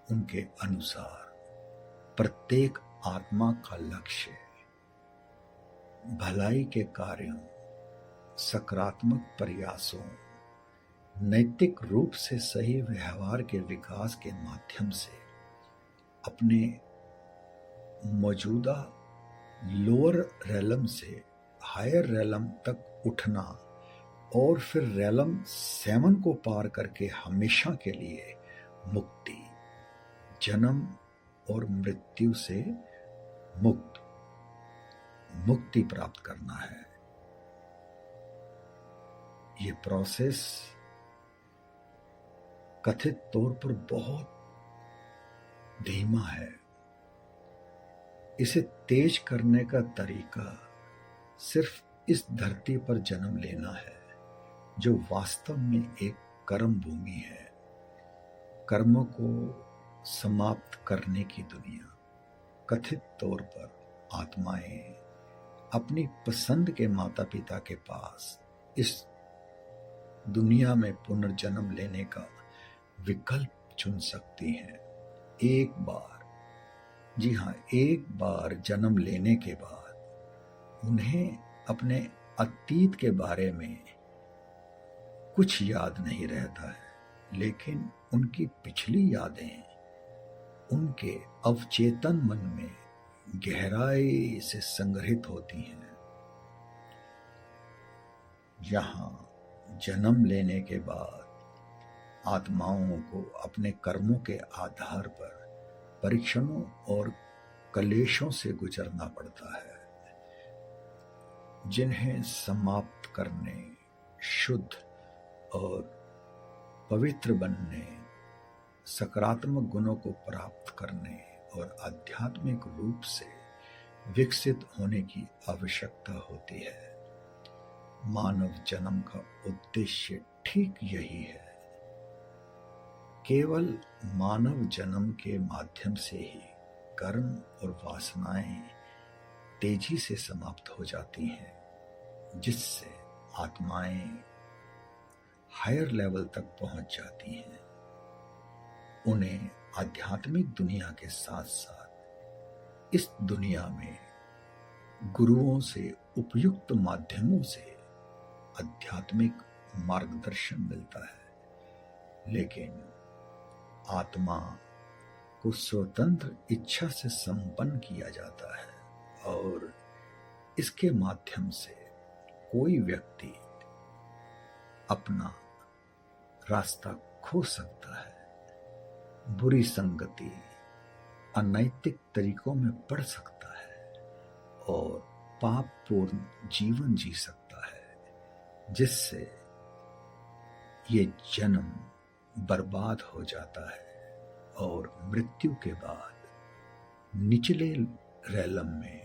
उनके अनुसार प्रत्येक आत्मा का लक्ष्य भलाई के कार्यों, सकारात्मक प्रयासों, नैतिक रूप से सही व्यवहार के विकास के माध्यम से अपने मौजूदा लोअर रेलम से हायर रेलम तक उठना और फिर रेलम 7 को पार करके हमेशा के लिए मुक्ति, जन्म और मृत्यु से मुक्ति प्राप्त करना है। ये प्रोसेस कथित तौर पर बहुत धीमा है। इसे तेज करने का तरीका सिर्फ इस धरती पर जन्म लेना है, जो वास्तव में एक कर्म भूमि है। कर्मों को समाप्त करने की दुनिया। कथित तौर पर आत्माएं अपनी पसंद के माता पिता के पास इस दुनिया में पुनर्जन्म लेने का विकल्प चुन सकती हैं। एक बार, जी हाँ, एक बार जन्म लेने के बाद उन्हें अपने अतीत के बारे में कुछ याद नहीं रहता है, लेकिन उनकी पिछली यादें उनके अवचेतन मन में गहराई से संग्रहित होती हैं। यहाँ जन्म लेने के बाद आत्माओं को अपने कर्मों के आधार पर परीक्षणों और कलेशों से गुजरना पड़ता है, जिन्हें समाप्त करने, शुद्ध और पवित्र बनने, सकारात्मक गुणों को प्राप्त करने और आध्यात्मिक रूप से विकसित होने की आवश्यकता होती है। मानव जन्म का उद्देश्य ठीक यही है। केवल मानव जन्म के माध्यम से ही कर्म और वासनाएं तेजी से समाप्त हो जाती हैं, जिससे आत्माएं हायर लेवल तक पहुंच जाती हैं। उन्हें आध्यात्मिक दुनिया के साथ साथ इस दुनिया में गुरुओं से उपयुक्त माध्यमों से आध्यात्मिक मार्गदर्शन मिलता है, लेकिन आत्मा को स्वतंत्र इच्छा से संपन्न किया जाता है और इसके माध्यम से कोई व्यक्ति अपना रास्ता खो सकता है, बुरी संगति, अनैतिक तरीकों में पड़ सकता है और पापपूर्ण जीवन जी सकता है, जिससे ये जन्म बर्बाद हो जाता है और मृत्यु के बाद निचले रैलम में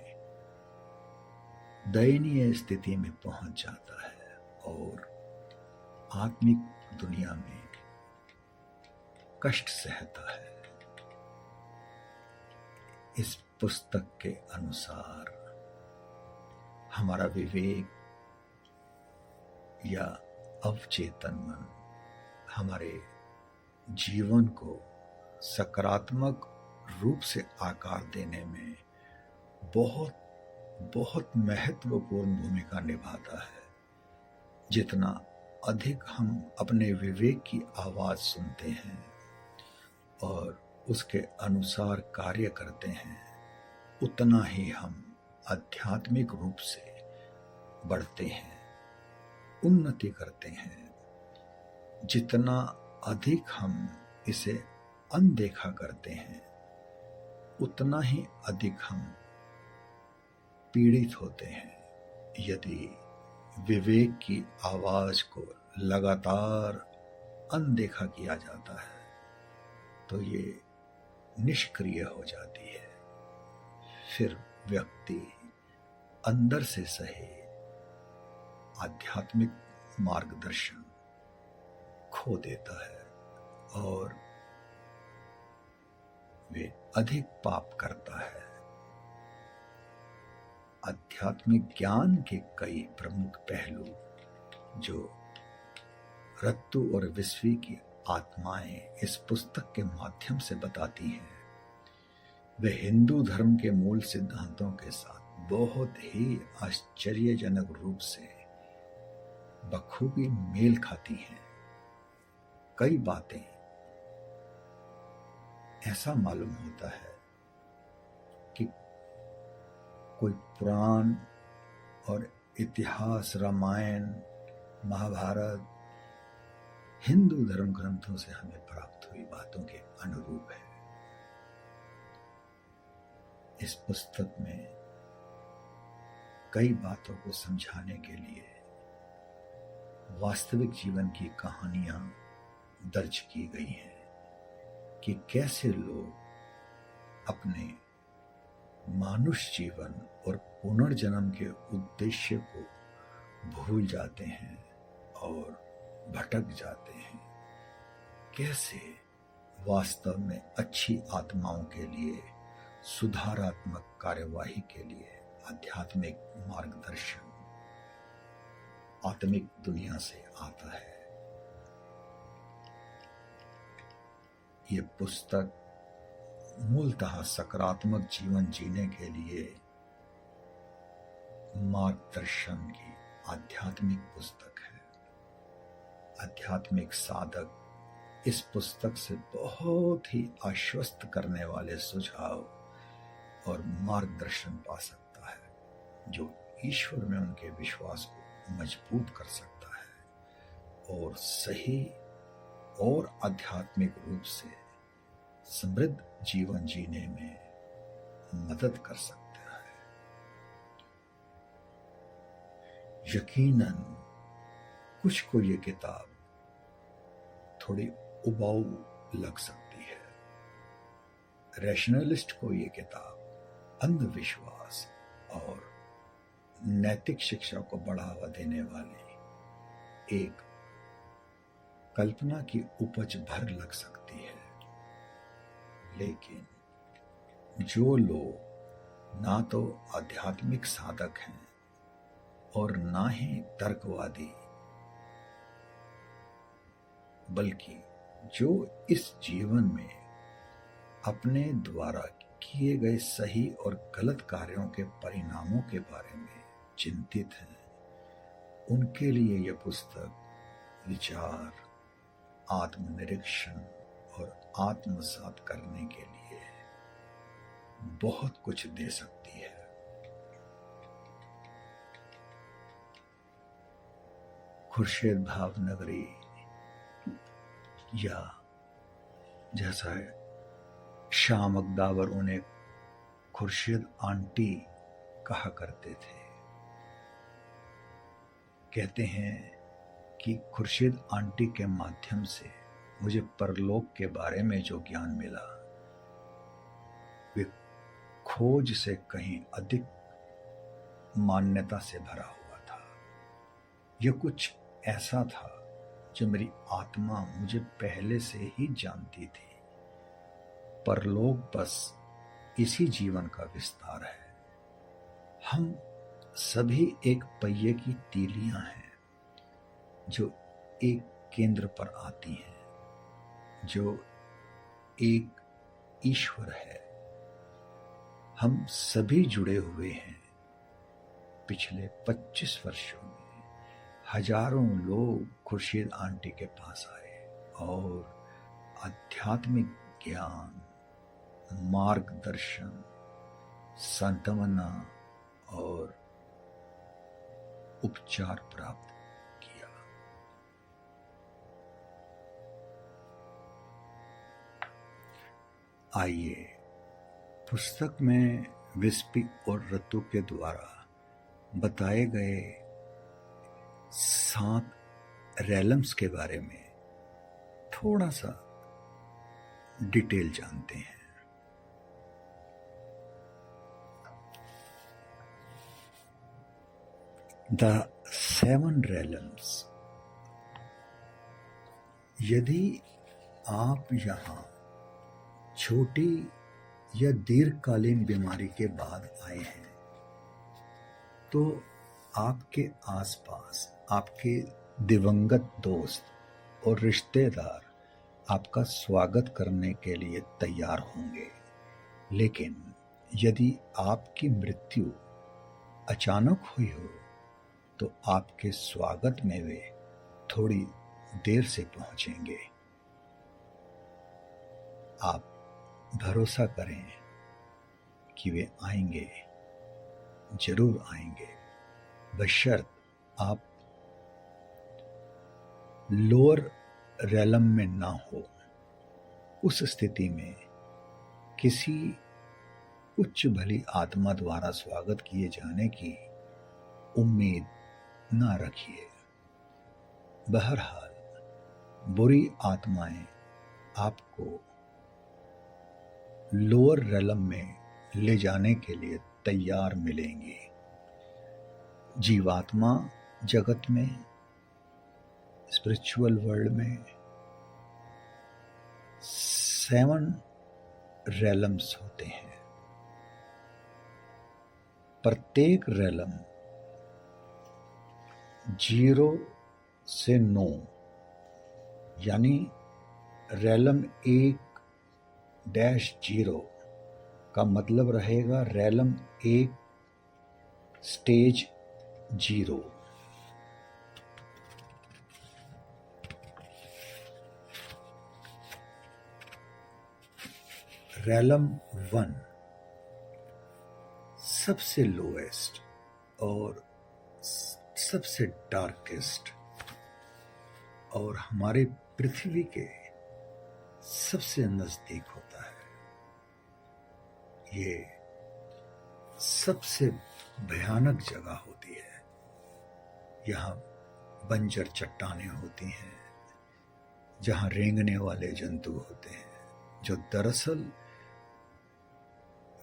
दयनीय स्थिति में पहुंच जाता है और आत्मिक दुनिया में कष्ट सहता है। इस पुस्तक के अनुसार हमारा विवेक या अवचेतन मन हमारे जीवन को सकारात्मक रूप से आकार देने में बहुत बहुत महत्वपूर्ण भूमिका निभाता है। जितना अधिक हम अपने विवेक की आवाज सुनते हैं और उसके अनुसार कार्य करते हैं, उतना ही हम आध्यात्मिक रूप से बढ़ते हैं, उन्नति करते हैं। जितना अधिक हम इसे अनदेखा करते हैं, उतना ही अधिक हम पीड़ित होते हैं। यदि विवेक की आवाज को लगातार अनदेखा किया जाता है तो ये निष्क्रिय हो जाती है। फिर व्यक्ति अंदर से सही आध्यात्मिक मार्गदर्शन खो देता है और वे अधिक पाप करता है। आध्यात्मिक ज्ञान के कई प्रमुख पहलू जो रत्तु और विश्वी की आत्माएं इस पुस्तक के माध्यम से बताती हैं, वे हिंदू धर्म के मूल सिद्धांतों के साथ बहुत ही आश्चर्यजनक रूप से बखूबी मेल खाती हैं। कई बातें ऐसा मालूम होता है कि कोई पुराण और इतिहास, रामायण, महाभारत, हिंदू धर्म ग्रंथों से हमें प्राप्त हुई बातों के अनुरूप है। इस पुस्तक में कई बातों को समझाने के लिए वास्तविक जीवन की कहानियां दर्ज की गई हैं कि कैसे लोग अपने मानुष जीवन और पुनर्जन्म के उद्देश्य को भूल जाते हैं और भटक जाते हैं। कैसे वास्तव में अच्छी आत्माओं के लिए, सुधारात्मक कार्यवाही के लिए आध्यात्मिक मार्गदर्शन आत्मिक दुनिया से आता है। ये पुस्तक मूलतः सकारात्मक जीवन जीने के लिए मार्गदर्शन की आध्यात्मिक पुस्तक है। आध्यात्मिक साधक इस पुस्तक से बहुत ही आश्वस्त करने वाले सुझाव और मार्गदर्शन पा सकता है, जो ईश्वर में उनके विश्वास को मजबूत कर सकता है और सही और आध्यात्मिक रूप से समृद्ध जीवन जीने में मदद कर सकता है। यकीनन कुछ को ये किताब थोड़ी उबाऊ लग सकती है। रैशनलिस्ट को ये किताब अंधविश्वास और नैतिक शिक्षा को बढ़ावा देने वाली एक कल्पना की उपज भर लग सकती है। लेकिन जो लोग ना तो आध्यात्मिक साधक हैं और ना ही तर्कवादी, बल्कि जो इस जीवन में अपने द्वारा किए गए सही और गलत कार्यों के परिणामों के बारे में चिंतित हैं, उनके लिए यह पुस्तक विचार, आत्मनिरीक्षण और आत्मसात करने के लिए बहुत कुछ दे सकती है। खुर्शीद भावनगरी, या जैसा शाम अकदावर उन्हें खुर्शीद आंटी कहा करते थे, कहते हैं कि खुर्शीद आंटी के माध्यम से मुझे परलोक के बारे में जो ज्ञान मिला वे खोज से कहीं अधिक मान्यता से भरा हुआ था। यह कुछ ऐसा था जो मेरी आत्मा मुझे पहले से ही जानती थी। परलोक बस इसी जीवन का विस्तार है। हम सभी एक पहिए की तीलियां हैं जो एक केंद्र पर आती हैं, जो एक ईश्वर है। हम सभी जुड़े हुए हैं। पिछले 25 वर्षों में हजारों लोग खुर्शीद आंटी के पास आए और आध्यात्मिक ज्ञान, मार्गदर्शन, सांत्वना और उपचार प्राप्त किया। आइए पुस्तक में विस्पी और रतु के द्वारा बताए गए 7 रैलम्स के बारे में थोड़ा सा डिटेल जानते हैं। द 7 रैलम्स। यदि आप यहाँ छोटी या दीर्घकालीन बीमारी के बाद आए हैं, तो आपके आसपास आपके दिवंगत दोस्त और रिश्तेदार आपका स्वागत करने के लिए तैयार होंगे। लेकिन यदि आपकी मृत्यु अचानक हुई हो, तो आपके स्वागत में वे थोड़ी देर से पहुंचेंगे। आप भरोसा करें कि वे आएंगे, जरूर आएंगे, बशर्त आप लोअर रैलम में ना हो। उस स्थिति में किसी उच्च भली आत्मा द्वारा स्वागत किए जाने की उम्मीद ना रखिए। बहरहाल बुरी आत्माएं आपको लोअर रेलम में ले जाने के लिए तैयार मिलेंगी। जीवात्मा जगत में, स्पिरिचुअल वर्ल्ड में 7 रेलम्स होते हैं। प्रत्येक रेलम 0 से 9 यानी रेलम 1-0 का मतलब रहेगा रेलम 1 स्टेज 0। रेलम 1 सबसे लोएस्ट और सबसे डार्केस्ट और हमारे पृथ्वी के सबसे नजदीक होता है। ये सबसे भयानक जगह होती है। यहाँ बंजर चट्टानें होती हैं, जहाँ रेंगने वाले जंतु होते हैं, जो दरअसल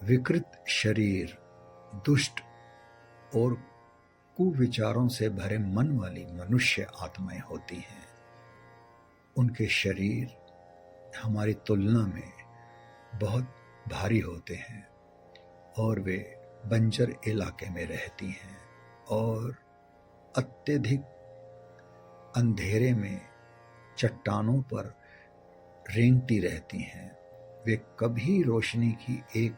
विकृत शरीर, दुष्ट और कुविचारों से भरे मन वाली मनुष्य आत्माएं होती हैं। उनके शरीर हमारी तुलना में बहुत भारी होते हैं और वे बंजर इलाके में रहती हैं और अत्यधिक अंधेरे में चट्टानों पर रेंगती रहती हैं। वे कभी रोशनी की एक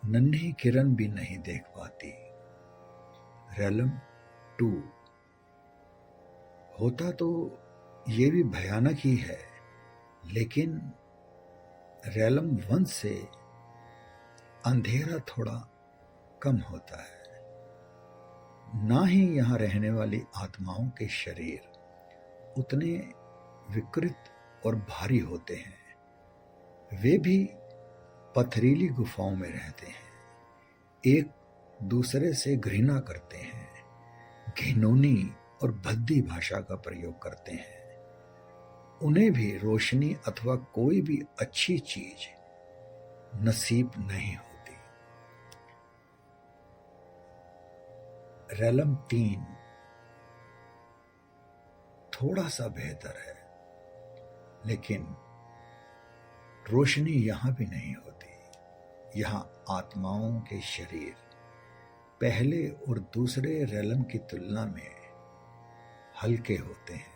नन्ही किरण भी नहीं देख पाती। रेलम 2 होता तो ये भी भयानक ही है, लेकिन रेलम 1 से अंधेरा थोड़ा कम होता है। ना ही यहाँ रहने वाली आत्माओं के शरीर उतने विकृत और भारी होते हैं। वे भी पथरीली गुफाओं में रहते हैं, एक दूसरे से घृणा करते हैं, घिनौनी और भद्दी भाषा का प्रयोग करते हैं। उन्हें भी रोशनी अथवा कोई भी अच्छी चीज नसीब नहीं होती। रेलम 3 थोड़ा सा बेहतर है, लेकिन रोशनी यहां भी नहीं होती। यहां आत्माओं के शरीर पहले और दूसरे रेलम की तुलना में हल्के होते हैं।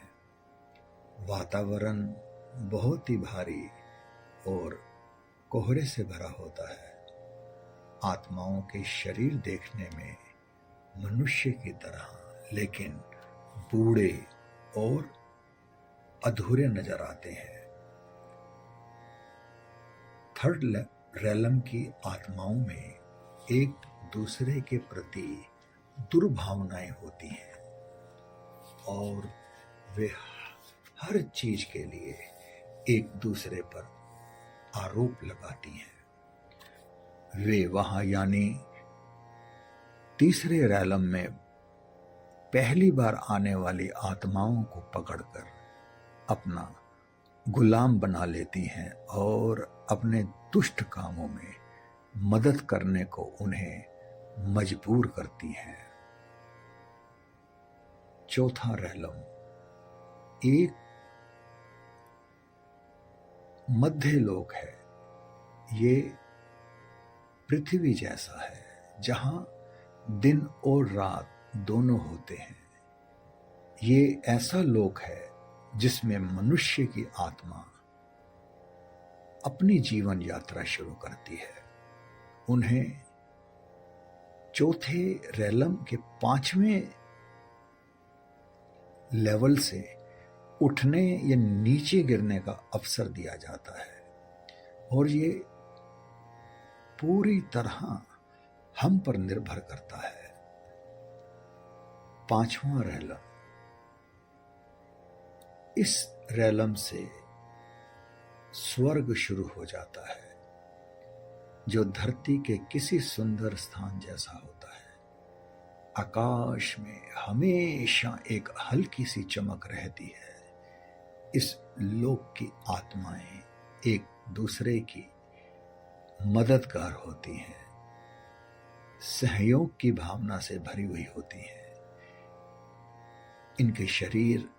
वातावरण बहुत ही भारी और कोहरे से भरा होता है। आत्माओं के शरीर देखने में मनुष्य की तरह, लेकिन बूढ़े और अधूरे नजर आते हैं। थर्ड रेलम की आत्माओं में एक दूसरे के प्रति दुर्भावनाएं होती हैं और वे हर चीज के लिए एक दूसरे पर आरोप लगाती हैं। वे वहां यानी तीसरे रेलम में पहली बार आने वाली आत्माओं को पकड़कर अपना गुलाम बना लेती हैं और अपने दुष्ट कामों में मदद करने को उन्हें मजबूर करती हैं। चौथा रेलम एक मध्य लोक है। ये पृथ्वी जैसा है, जहां दिन और रात दोनों होते हैं। ये ऐसा लोक है जिसमें मनुष्य की आत्मा अपनी जीवन यात्रा शुरू करती है। उन्हें चौथे रेलम के 5वें लेवल से उठने या नीचे गिरने का अवसर दिया जाता है और ये पूरी तरह हम पर निर्भर करता है। 5वां रेलम, इस रेलम से स्वर्ग शुरू हो जाता है, जो धरती के किसी सुंदर स्थान जैसा होता है। आकाश में हमेशा एक हल्की सी चमक रहती है। इस लोक की आत्माएं एक दूसरे की मददगार होती हैं, सहयोग की भावना से भरी हुई होती हैं। इनके शरीर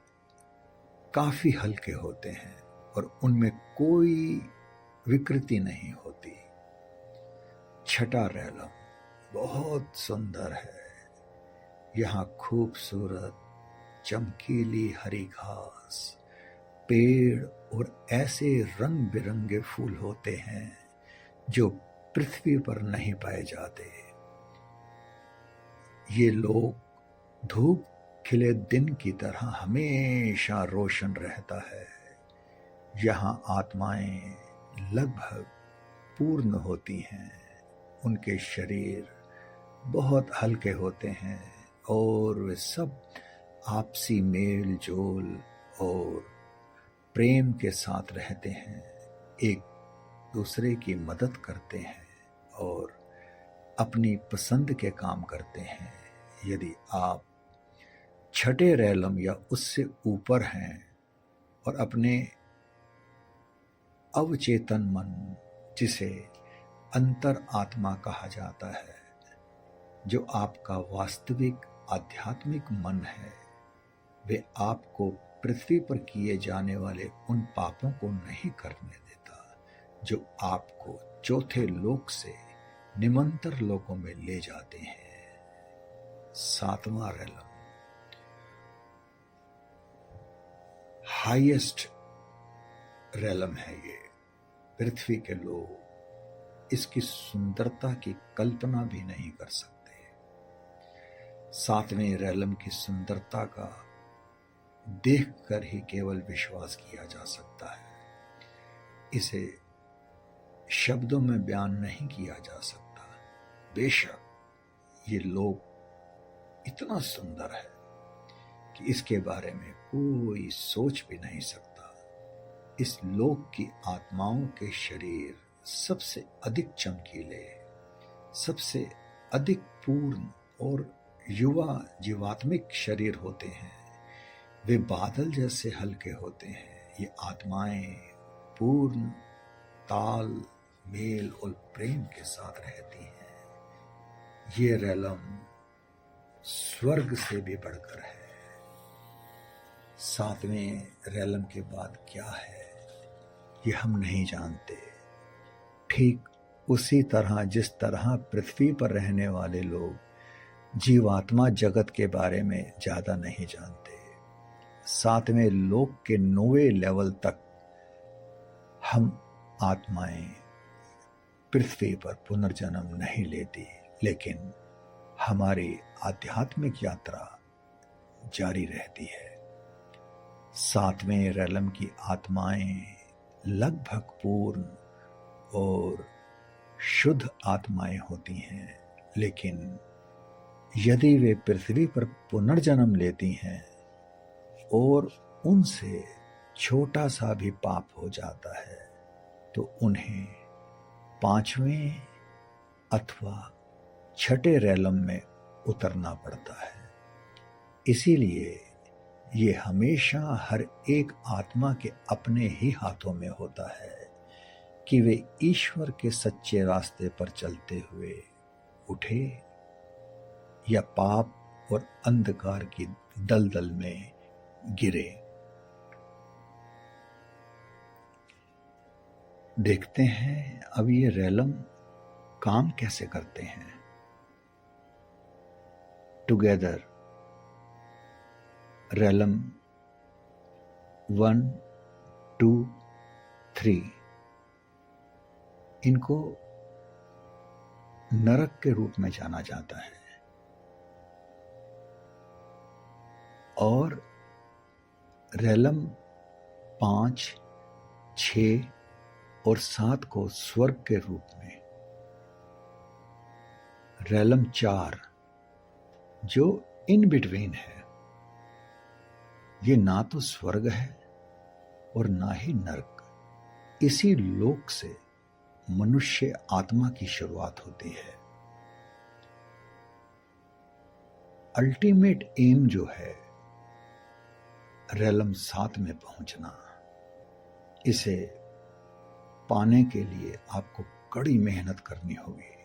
काफी हल्के होते हैं और उनमें कोई विकृति नहीं होती। छठा रेलम बहुत सुंदर है। यहाँ खूबसूरत चमकीली हरी घास, पेड़ और ऐसे रंग बिरंगे फूल होते हैं जो पृथ्वी पर नहीं पाए जाते। ये लोग धूप खिले दिन की तरह हमेशा रोशन रहता है। यहाँ आत्माएं लगभग पूर्ण होती हैं। उनके शरीर बहुत हल्के होते हैं और वे सब आपसी मेल जोल और प्रेम के साथ रहते हैं, एक दूसरे की मदद करते हैं और अपनी पसंद के काम करते हैं। यदि आप छठे रेलम या उससे ऊपर हैं और अपने अवचेतन मन, जिसे अंतर आत्मा कहा जाता है, जो आपका वास्तविक आध्यात्मिक मन है, वे आपको पृथ्वी पर किए जाने वाले उन पापों को नहीं करने देता जो आपको चौथे लोक से निमंतर लोकों में ले जाते हैं। सातवां रेलम हाईएस्ट रेलम है। ये पृथ्वी के लोग इसकी सुंदरता की कल्पना भी नहीं कर सकते। सातवें रेलम की सुंदरता का देखकर ही केवल विश्वास किया जा सकता है। इसे शब्दों में बयान नहीं किया जा सकता। बेशक ये लोक इतना सुंदर है कि इसके बारे में कोई सोच भी नहीं सकता। इस लोक की आत्माओं के शरीर सबसे अधिक चमकीले, सबसे अधिक पूर्ण और युवा जीवात्मिक शरीर होते हैं। वे बादल जैसे हल्के होते हैं। ये आत्माएं पूर्ण ताल, मेल और प्रेम के साथ रहती हैं। ये रेलम स्वर्ग से भी बढ़कर है। सातवें रेलम के बाद क्या है ये हम नहीं जानते। ठीक उसी तरह जिस तरह पृथ्वी पर रहने वाले लोग जीवात्मा जगत के बारे में ज्यादा नहीं जानते, सातवें लोक के 9वें लेवल तक हम आत्माएं पृथ्वी पर पुनर्जन्म नहीं लेती, लेकिन हमारी आध्यात्मिक यात्रा जारी रहती है। सातवें रेलम की आत्माएं लगभग पूर्ण और शुद्ध आत्माएं होती हैं, लेकिन यदि वे पृथ्वी पर पुनर्जन्म लेती हैं और उनसे छोटा सा भी पाप हो जाता है तो उन्हें 5वें अथवा छठे रेलम में उतरना पड़ता है। इसीलिए ये हमेशा हर एक आत्मा के अपने ही हाथों में होता है कि वे ईश्वर के सच्चे रास्ते पर चलते हुए उठे या पाप और अंधकार की दलदल में गिरे। देखते हैं अब ये रेलम काम कैसे करते हैं। टुगेदर रेलम 1, 2, 3 इनको नरक के रूप में जाना जाता है और रेलम 5, 6 और 7 को स्वर्ग के रूप में, रेलम 4 जो इन बिटवीन है, ये ना तो स्वर्ग है और ना ही नरक। इसी लोक से मनुष्य आत्मा की शुरुआत होती है। अल्टीमेट एम जो है रेलम 7 में पहुंचना। इसे पाने के लिए आपको कड़ी मेहनत करनी होगी।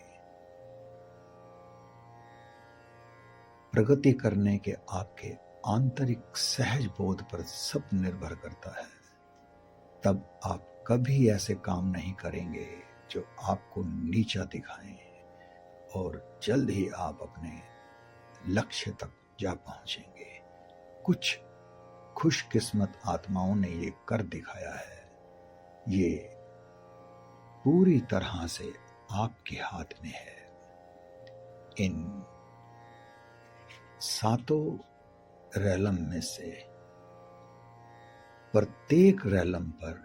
प्रगति करने के आपके आंतरिक सहज बोध पर सब निर्भर करता है। तब आप कभी ऐसे काम नहीं करेंगे जो आपको नीचा दिखाएं, और जल्द ही आप अपने लक्ष्य तक जा पहुंचेंगे। कुछ खुशकिस्मत आत्माओं ने ये कर दिखाया है। ये पूरी तरह से आपके हाथ में है। इन 7 रैलम में से प्रत्येक रैलम पर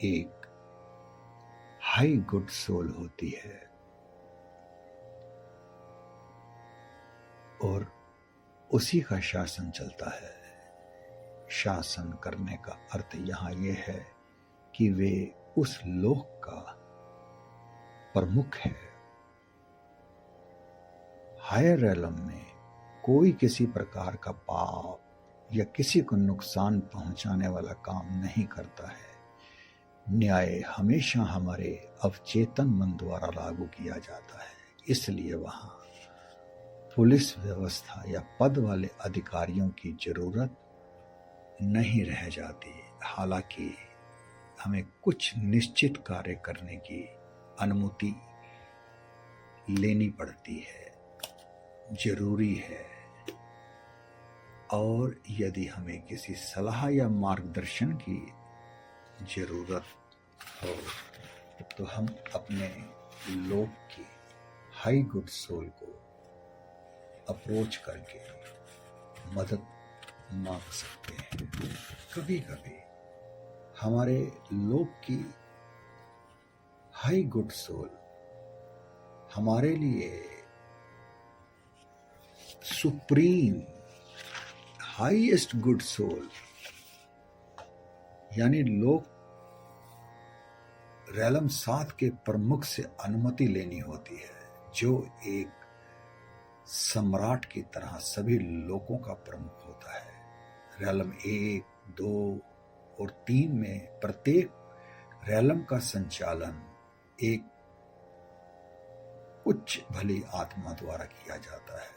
एक हाई गुड सोल होती है, और उसी का शासन चलता है। शासन करने का अर्थ यहां यह है कि वे उस लोक का प्रमुख है। हायर रैलम में कोई किसी प्रकार का पाप या किसी को नुकसान पहुंचाने वाला काम नहीं करता है। न्याय हमेशा हमारे अवचेतन मन द्वारा लागू किया जाता है। इसलिए वहां पुलिस व्यवस्था या पद वाले अधिकारियों की जरूरत नहीं रह जाती। हालांकि हमें कुछ निश्चित कार्य करने की अनुमति लेनी पड़ती है, जरूरी है। और यदि हमें किसी सलाह या मार्गदर्शन की जरूरत हो तो हम अपने लोक की हाई गुड सोल को अप्रोच करके मदद मांग सकते हैं। कभी कभी हमारे लोक की हाई गुड सोल हमारे लिए सुप्रीम हाईएस्ट गुड सोल यानी लोक रैलम 7 के प्रमुख से अनुमति लेनी होती है, जो एक सम्राट की तरह सभी लोकों का प्रमुख होता है। रैलम 1, 2 और 3 में प्रत्येक रैलम का संचालन एक उच्च भली आत्मा द्वारा किया जाता है,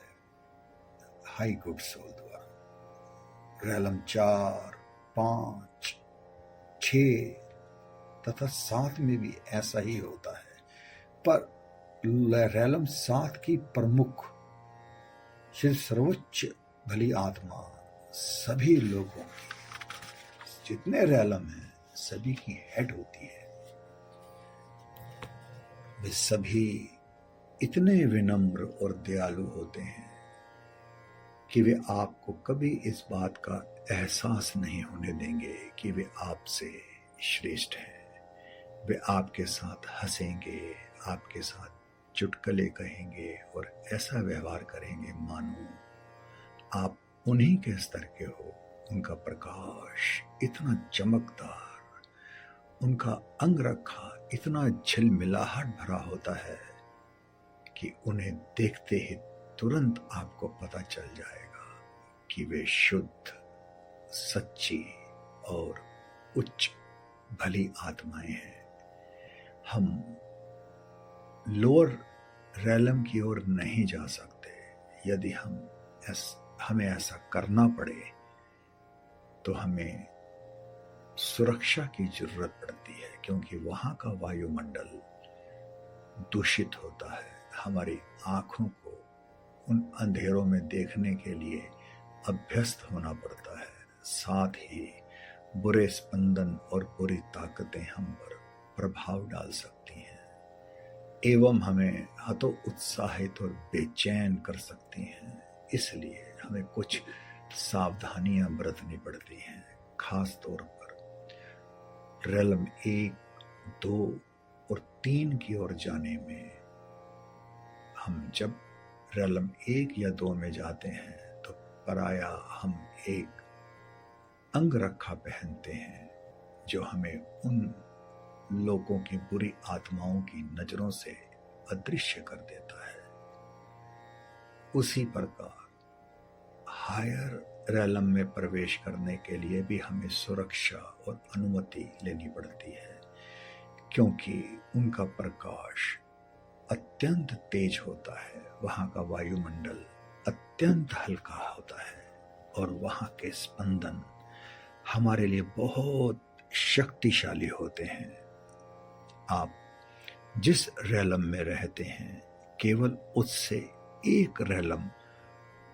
हाई गुड सोल द्वारा। रैलम 4, 5, 6 तथा 7 में भी ऐसा ही होता है। पर रैलम 7 की प्रमुख श्री सर्वोच्च भली आत्मा सभी लोगों की, जितने रैलम हैं सभी की हेड होती है। वे सभी इतने विनम्र और दयालु होते हैं कि वे आपको कभी इस बात का एहसास नहीं होने देंगे कि वे आपसे श्रेष्ठ हैं। वे आपके साथ हंसेंगे, आपके साथ चुटकुले कहेंगे और ऐसा व्यवहार करेंगे मानो आप उन्हीं के स्तर के हो। उनका प्रकाश इतना चमकदार, उनका अंगरखा इतना झिलमिलाहट भरा होता है कि उन्हें देखते ही तुरंत आपको पता चल जाएगा कि वे शुद्ध, सच्ची और उच्च भली आत्माएं हैं। हम लोअर रैलम की ओर नहीं जा सकते। यदि हमें ऐसा करना पड़े तो हमें सुरक्षा की जरूरत पड़ती है, क्योंकि वहां का वायुमंडल दूषित होता है। हमारी आंखों को उन अंधेरों में देखने के लिए अभ्यस्त होना पड़ता है। साथ ही बुरे स्पंदन और बुरी ताकतें हम पर प्रभाव डाल सकती हैं एवं हमें हतोत्साहित और बेचैन कर सकती हैं। इसलिए हमें कुछ सावधानियां बरतनी पड़ती हैं। खास तौर पर रैलम 1, 2 और 3 की ओर जाने में, हम जब रैलम 1 या 2 में जाते हैं तो पराया हम एक अंगरखा पहनते हैं जो हमें उन लोगों की बुरी आत्माओं की नजरों से अदृश्य कर देता है। उसी प्रकार हायर रैलम में प्रवेश करने के लिए भी हमें सुरक्षा और अनुमति लेनी पड़ती है। क्योंकि उनका प्रकाश अत्यंत तेज होता है, वहाँ का वायुमंडल अत्यंत हल्का होता है और वहाँ के स्पंदन हमारे लिए बहुत शक्तिशाली होते हैं। आप जिस रेलम में रहते हैं केवल उससे एक रेलम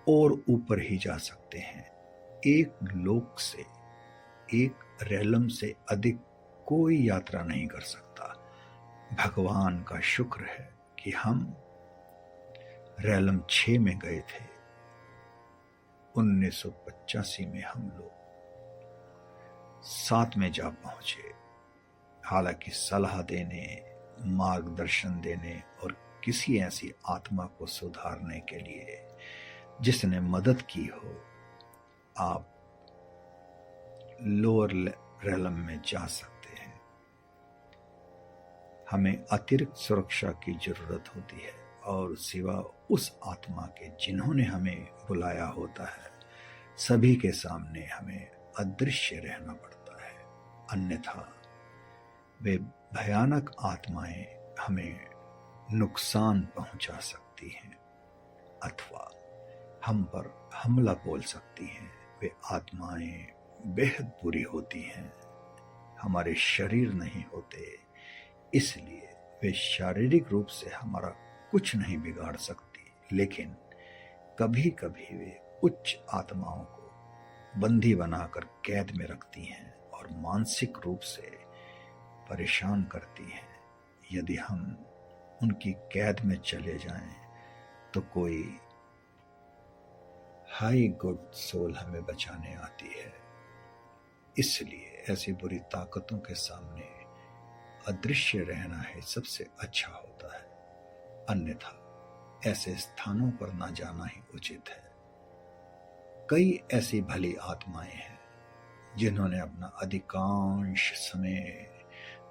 और ऊपर ही जा सकते हैं। एक लोक से एक रेलम से अधिक कोई यात्रा नहीं कर सकता। भगवान का शुक्र है कि हम रेलम 6 में गए थे। 1985 में हम लोग 7 में जा पहुंचे। हालांकि सलाह देने, मार्गदर्शन देने और किसी ऐसी आत्मा को सुधारने के लिए जिसने मदद की हो, आप लोअर रेलम में जा सकते हैं। हमें अतिरिक्त सुरक्षा की जरूरत होती है और सिवा उस आत्मा के जिन्होंने हमें बुलाया होता है, सभी के सामने हमें अदृश्य रहना पड़ता है। अन्यथा वे भयानक आत्माएं हमें नुकसान पहुंचा सकती हैं अथवा हम पर हमला बोल सकती हैं। वे आत्माएं बेहद बुरी होती हैं, हमारे शरीर नहीं होते, इसलिए वे शारीरिक रूप से हमारा कुछ नहीं बिगाड़ सकती, लेकिन कभी कभी वे उच्च आत्माओं को बंदी बनाकर कैद में रखती हैं और मानसिक रूप से परेशान करती हैं। यदि हम उनकी कैद में चले जाएं तो कोई हाई गुड सोल हमें बचाने आती है। इसलिए ऐसी बुरी ताकतों के सामने अदृश्य रहना है सबसे अच्छा होता है, अन्यथा ऐसे स्थानों पर ना जाना ही उचित है। कई ऐसी भली आत्माएं हैं जिन्होंने अपना अधिकांश समय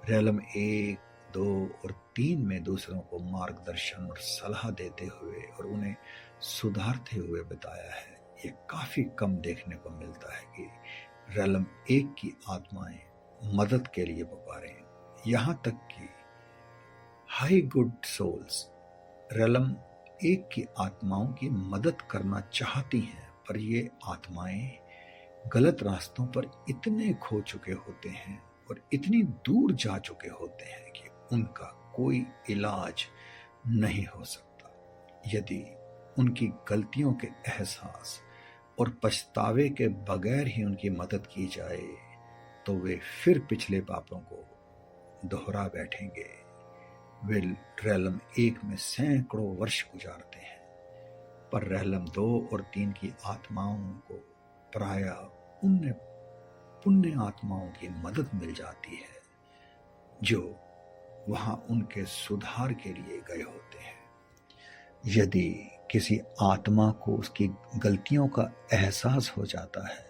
रेलम 1, 2 और 3 में दूसरों को मार्गदर्शन और सलाह देते हुए और उन्हें सुधारते हुए बताया है। ये काफी कम देखने को मिलता है कि रेलम 1 की आत्माएं मदद के लिए पुकारें। यहां तक कि हाई गुड सोल्स रेलम 1 की आत्माओं की मदद करना चाहती हैं, पर ये आत्माएं गलत रास्तों पर इतने खो चुके होते हैं और इतनी दूर जा चुके होते हैं कि उनका कोई इलाज नहीं हो सकता। यदि उनकी गलतियों के एहसास और पछतावे के बगैर ही उनकी मदद की जाए तो वे फिर पिछले पापों को दोहरा बैठेंगे। वे रेलम 1 में सैकड़ों वर्ष गुजारते हैं, पर रेलम 2 और 3 की आत्माओं को प्रायः उन पुण्य आत्माओं की मदद मिल जाती है जो वहां उनके सुधार के लिए गए होते हैं। यदि किसी आत्मा को उसकी गलतियों का एहसास हो जाता है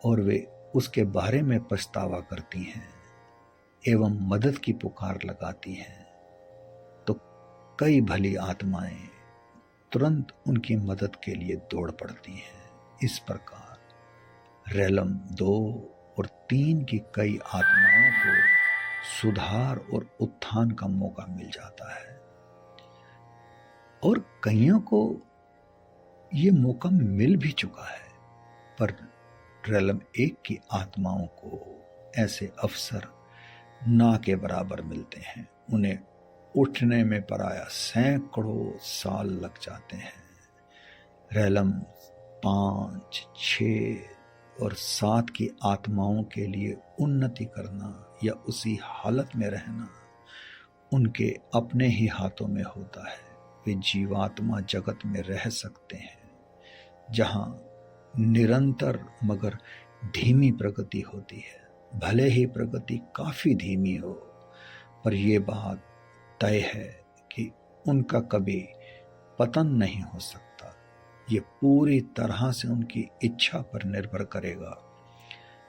और वे उसके बारे में पछतावा करती हैं एवं मदद की पुकार लगाती हैं, तो कई भली आत्माएं तुरंत उनकी मदद के लिए दौड़ पड़ती हैं। इस प्रकार रेलम 2 और 3 की कई आत्माओं को सुधार और उत्थान का मौका मिल जाता है और कईयों को ये मौका मिल भी चुका है, पर रेलम 1 की आत्माओं को ऐसे अवसर ना के बराबर मिलते हैं। उन्हें उठने में पराया सैकड़ों साल लग जाते हैं। रेलम 5, 6 और 7 की आत्माओं के लिए उन्नति करना या उसी हालत में रहना उनके अपने ही हाथों में होता है। वे जीवात्मा जगत में रह सकते हैं जहां निरंतर मगर धीमी प्रगति होती है। भले ही प्रगति काफी धीमी हो, पर यह बात तय है कि उनका कभी पतन नहीं हो सकता। ये पूरी तरह से उनकी इच्छा पर निर्भर करेगा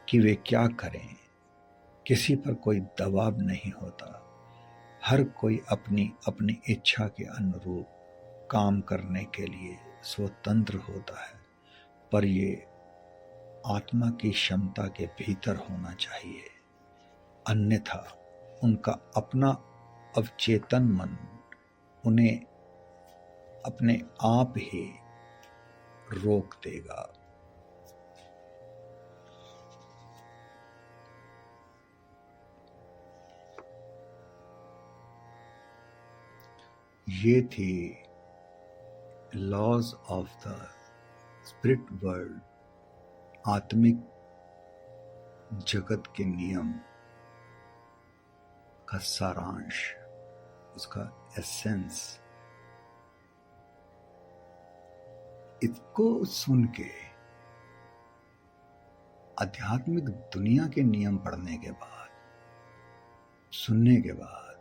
कि वे क्या करें। किसी पर कोई दबाव नहीं होता, हर कोई अपनी अपनी इच्छा के अनुरूप काम करने के लिए स्वतंत्र होता है, पर ये आत्मा की क्षमता के भीतर होना चाहिए, अन्यथा उनका अपना अवचेतन मन उन्हें अपने आप ही रोक देगा। ये थी laws of the spirit world, आत्मिक जगत के नियम का सारांश, उसका एसेंस। इसको सुन के आध्यात्मिक दुनिया के नियम पढ़ने के बाद, सुनने के बाद,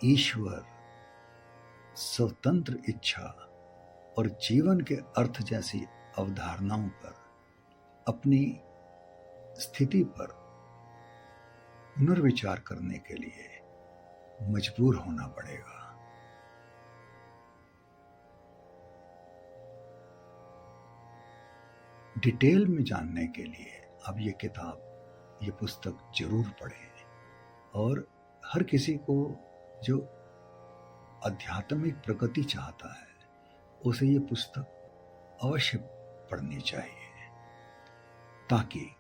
ईश्वर, स्वतंत्र इच्छा और जीवन के अर्थ जैसी अवधारणाओं पर, अपनी स्थिति पर पुनर्विचार करने के लिए मजबूर होना पड़ेगा। डिटेल में जानने के लिए आप ये किताब, ये पुस्तक जरूर पढ़ें। और हर किसी को जो आध्यात्मिक प्रगति चाहता है उसे ये पुस्तक अवश्य पढ़नी चाहिए, ताकि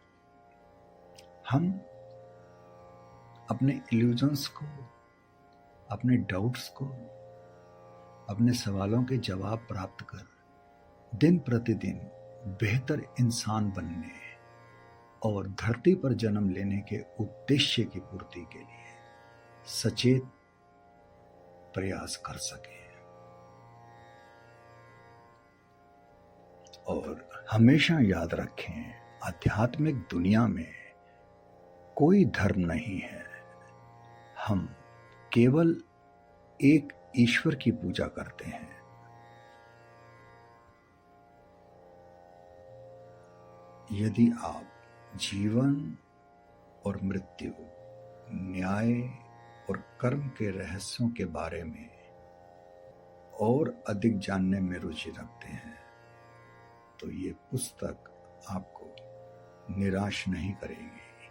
हम अपने इल्यूजन्स को, अपने डाउट्स को, अपने सवालों के जवाब प्राप्त कर दिन प्रतिदिन बेहतर इंसान बनने और धरती पर जन्म लेने के उद्देश्य की पूर्ति के लिए सचेत प्रयास कर सके। और हमेशा याद रखें, आध्यात्मिक दुनिया में कोई धर्म नहीं है। हम केवल एक ईश्वर की पूजा करते हैं। यदि आप जीवन और मृत्यु, न्याय और कर्म के रहस्यों के बारे में और अधिक जानने में रुचि रखते हैं, तो ये पुस्तक आपको निराश नहीं करेगी।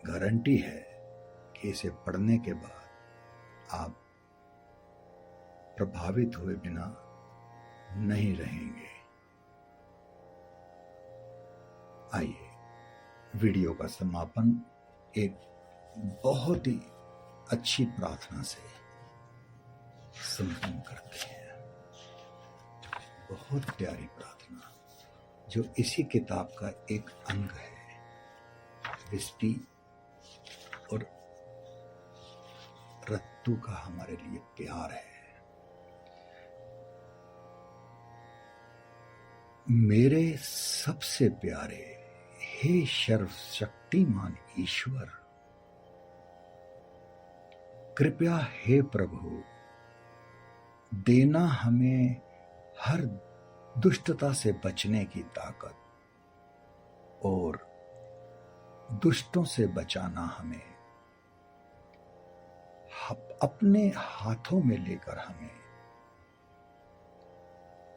गारंटी है कि इसे पढ़ने के बाद आप प्रभावित हुए बिना नहीं रहेंगे। आइए वीडियो का समापन एक बहुत ही अच्छी प्रार्थना से संपन्न करते हैं। बहुत प्यारी प्रार्थना जो इसी किताब का एक अंग है। विस्पी और रत्तू का हमारे लिए प्यार है। मेरे सबसे प्यारे हे सर्वशक्तिमान ईश्वर, कृपया हे प्रभु, देना हमें हर दुष्टता से बचने की ताकत और दुष्टों से बचाना हमें अपने हाथों में लेकर हमें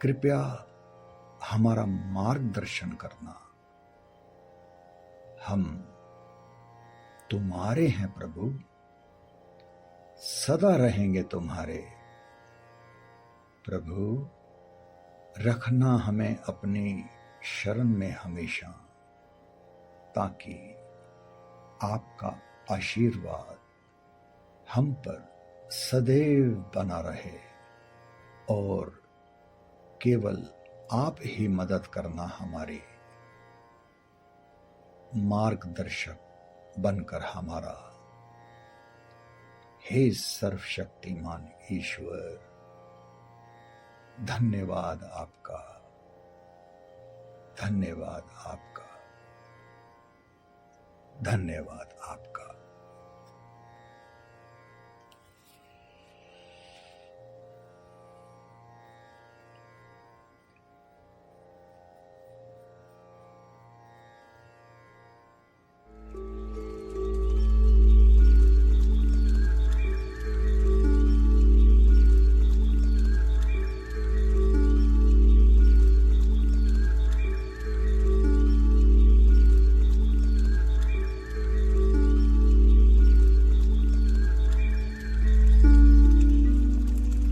कृपया हमारा मार्गदर्शन करना। हम तुम्हारे हैं प्रभु, सदा रहेंगे तुम्हारे। प्रभु, रखना हमें अपनी शरण में हमेशा, ताकि आपका आशीर्वाद हम पर सदैव बना रहे और केवल आप ही मदद करना हमारे मार्गदर्शक बनकर हमारा। हे सर्वशक्तिमान ईश्वर, धन्यवाद आपका, धन्यवाद आपका, धन्यवाद आपका।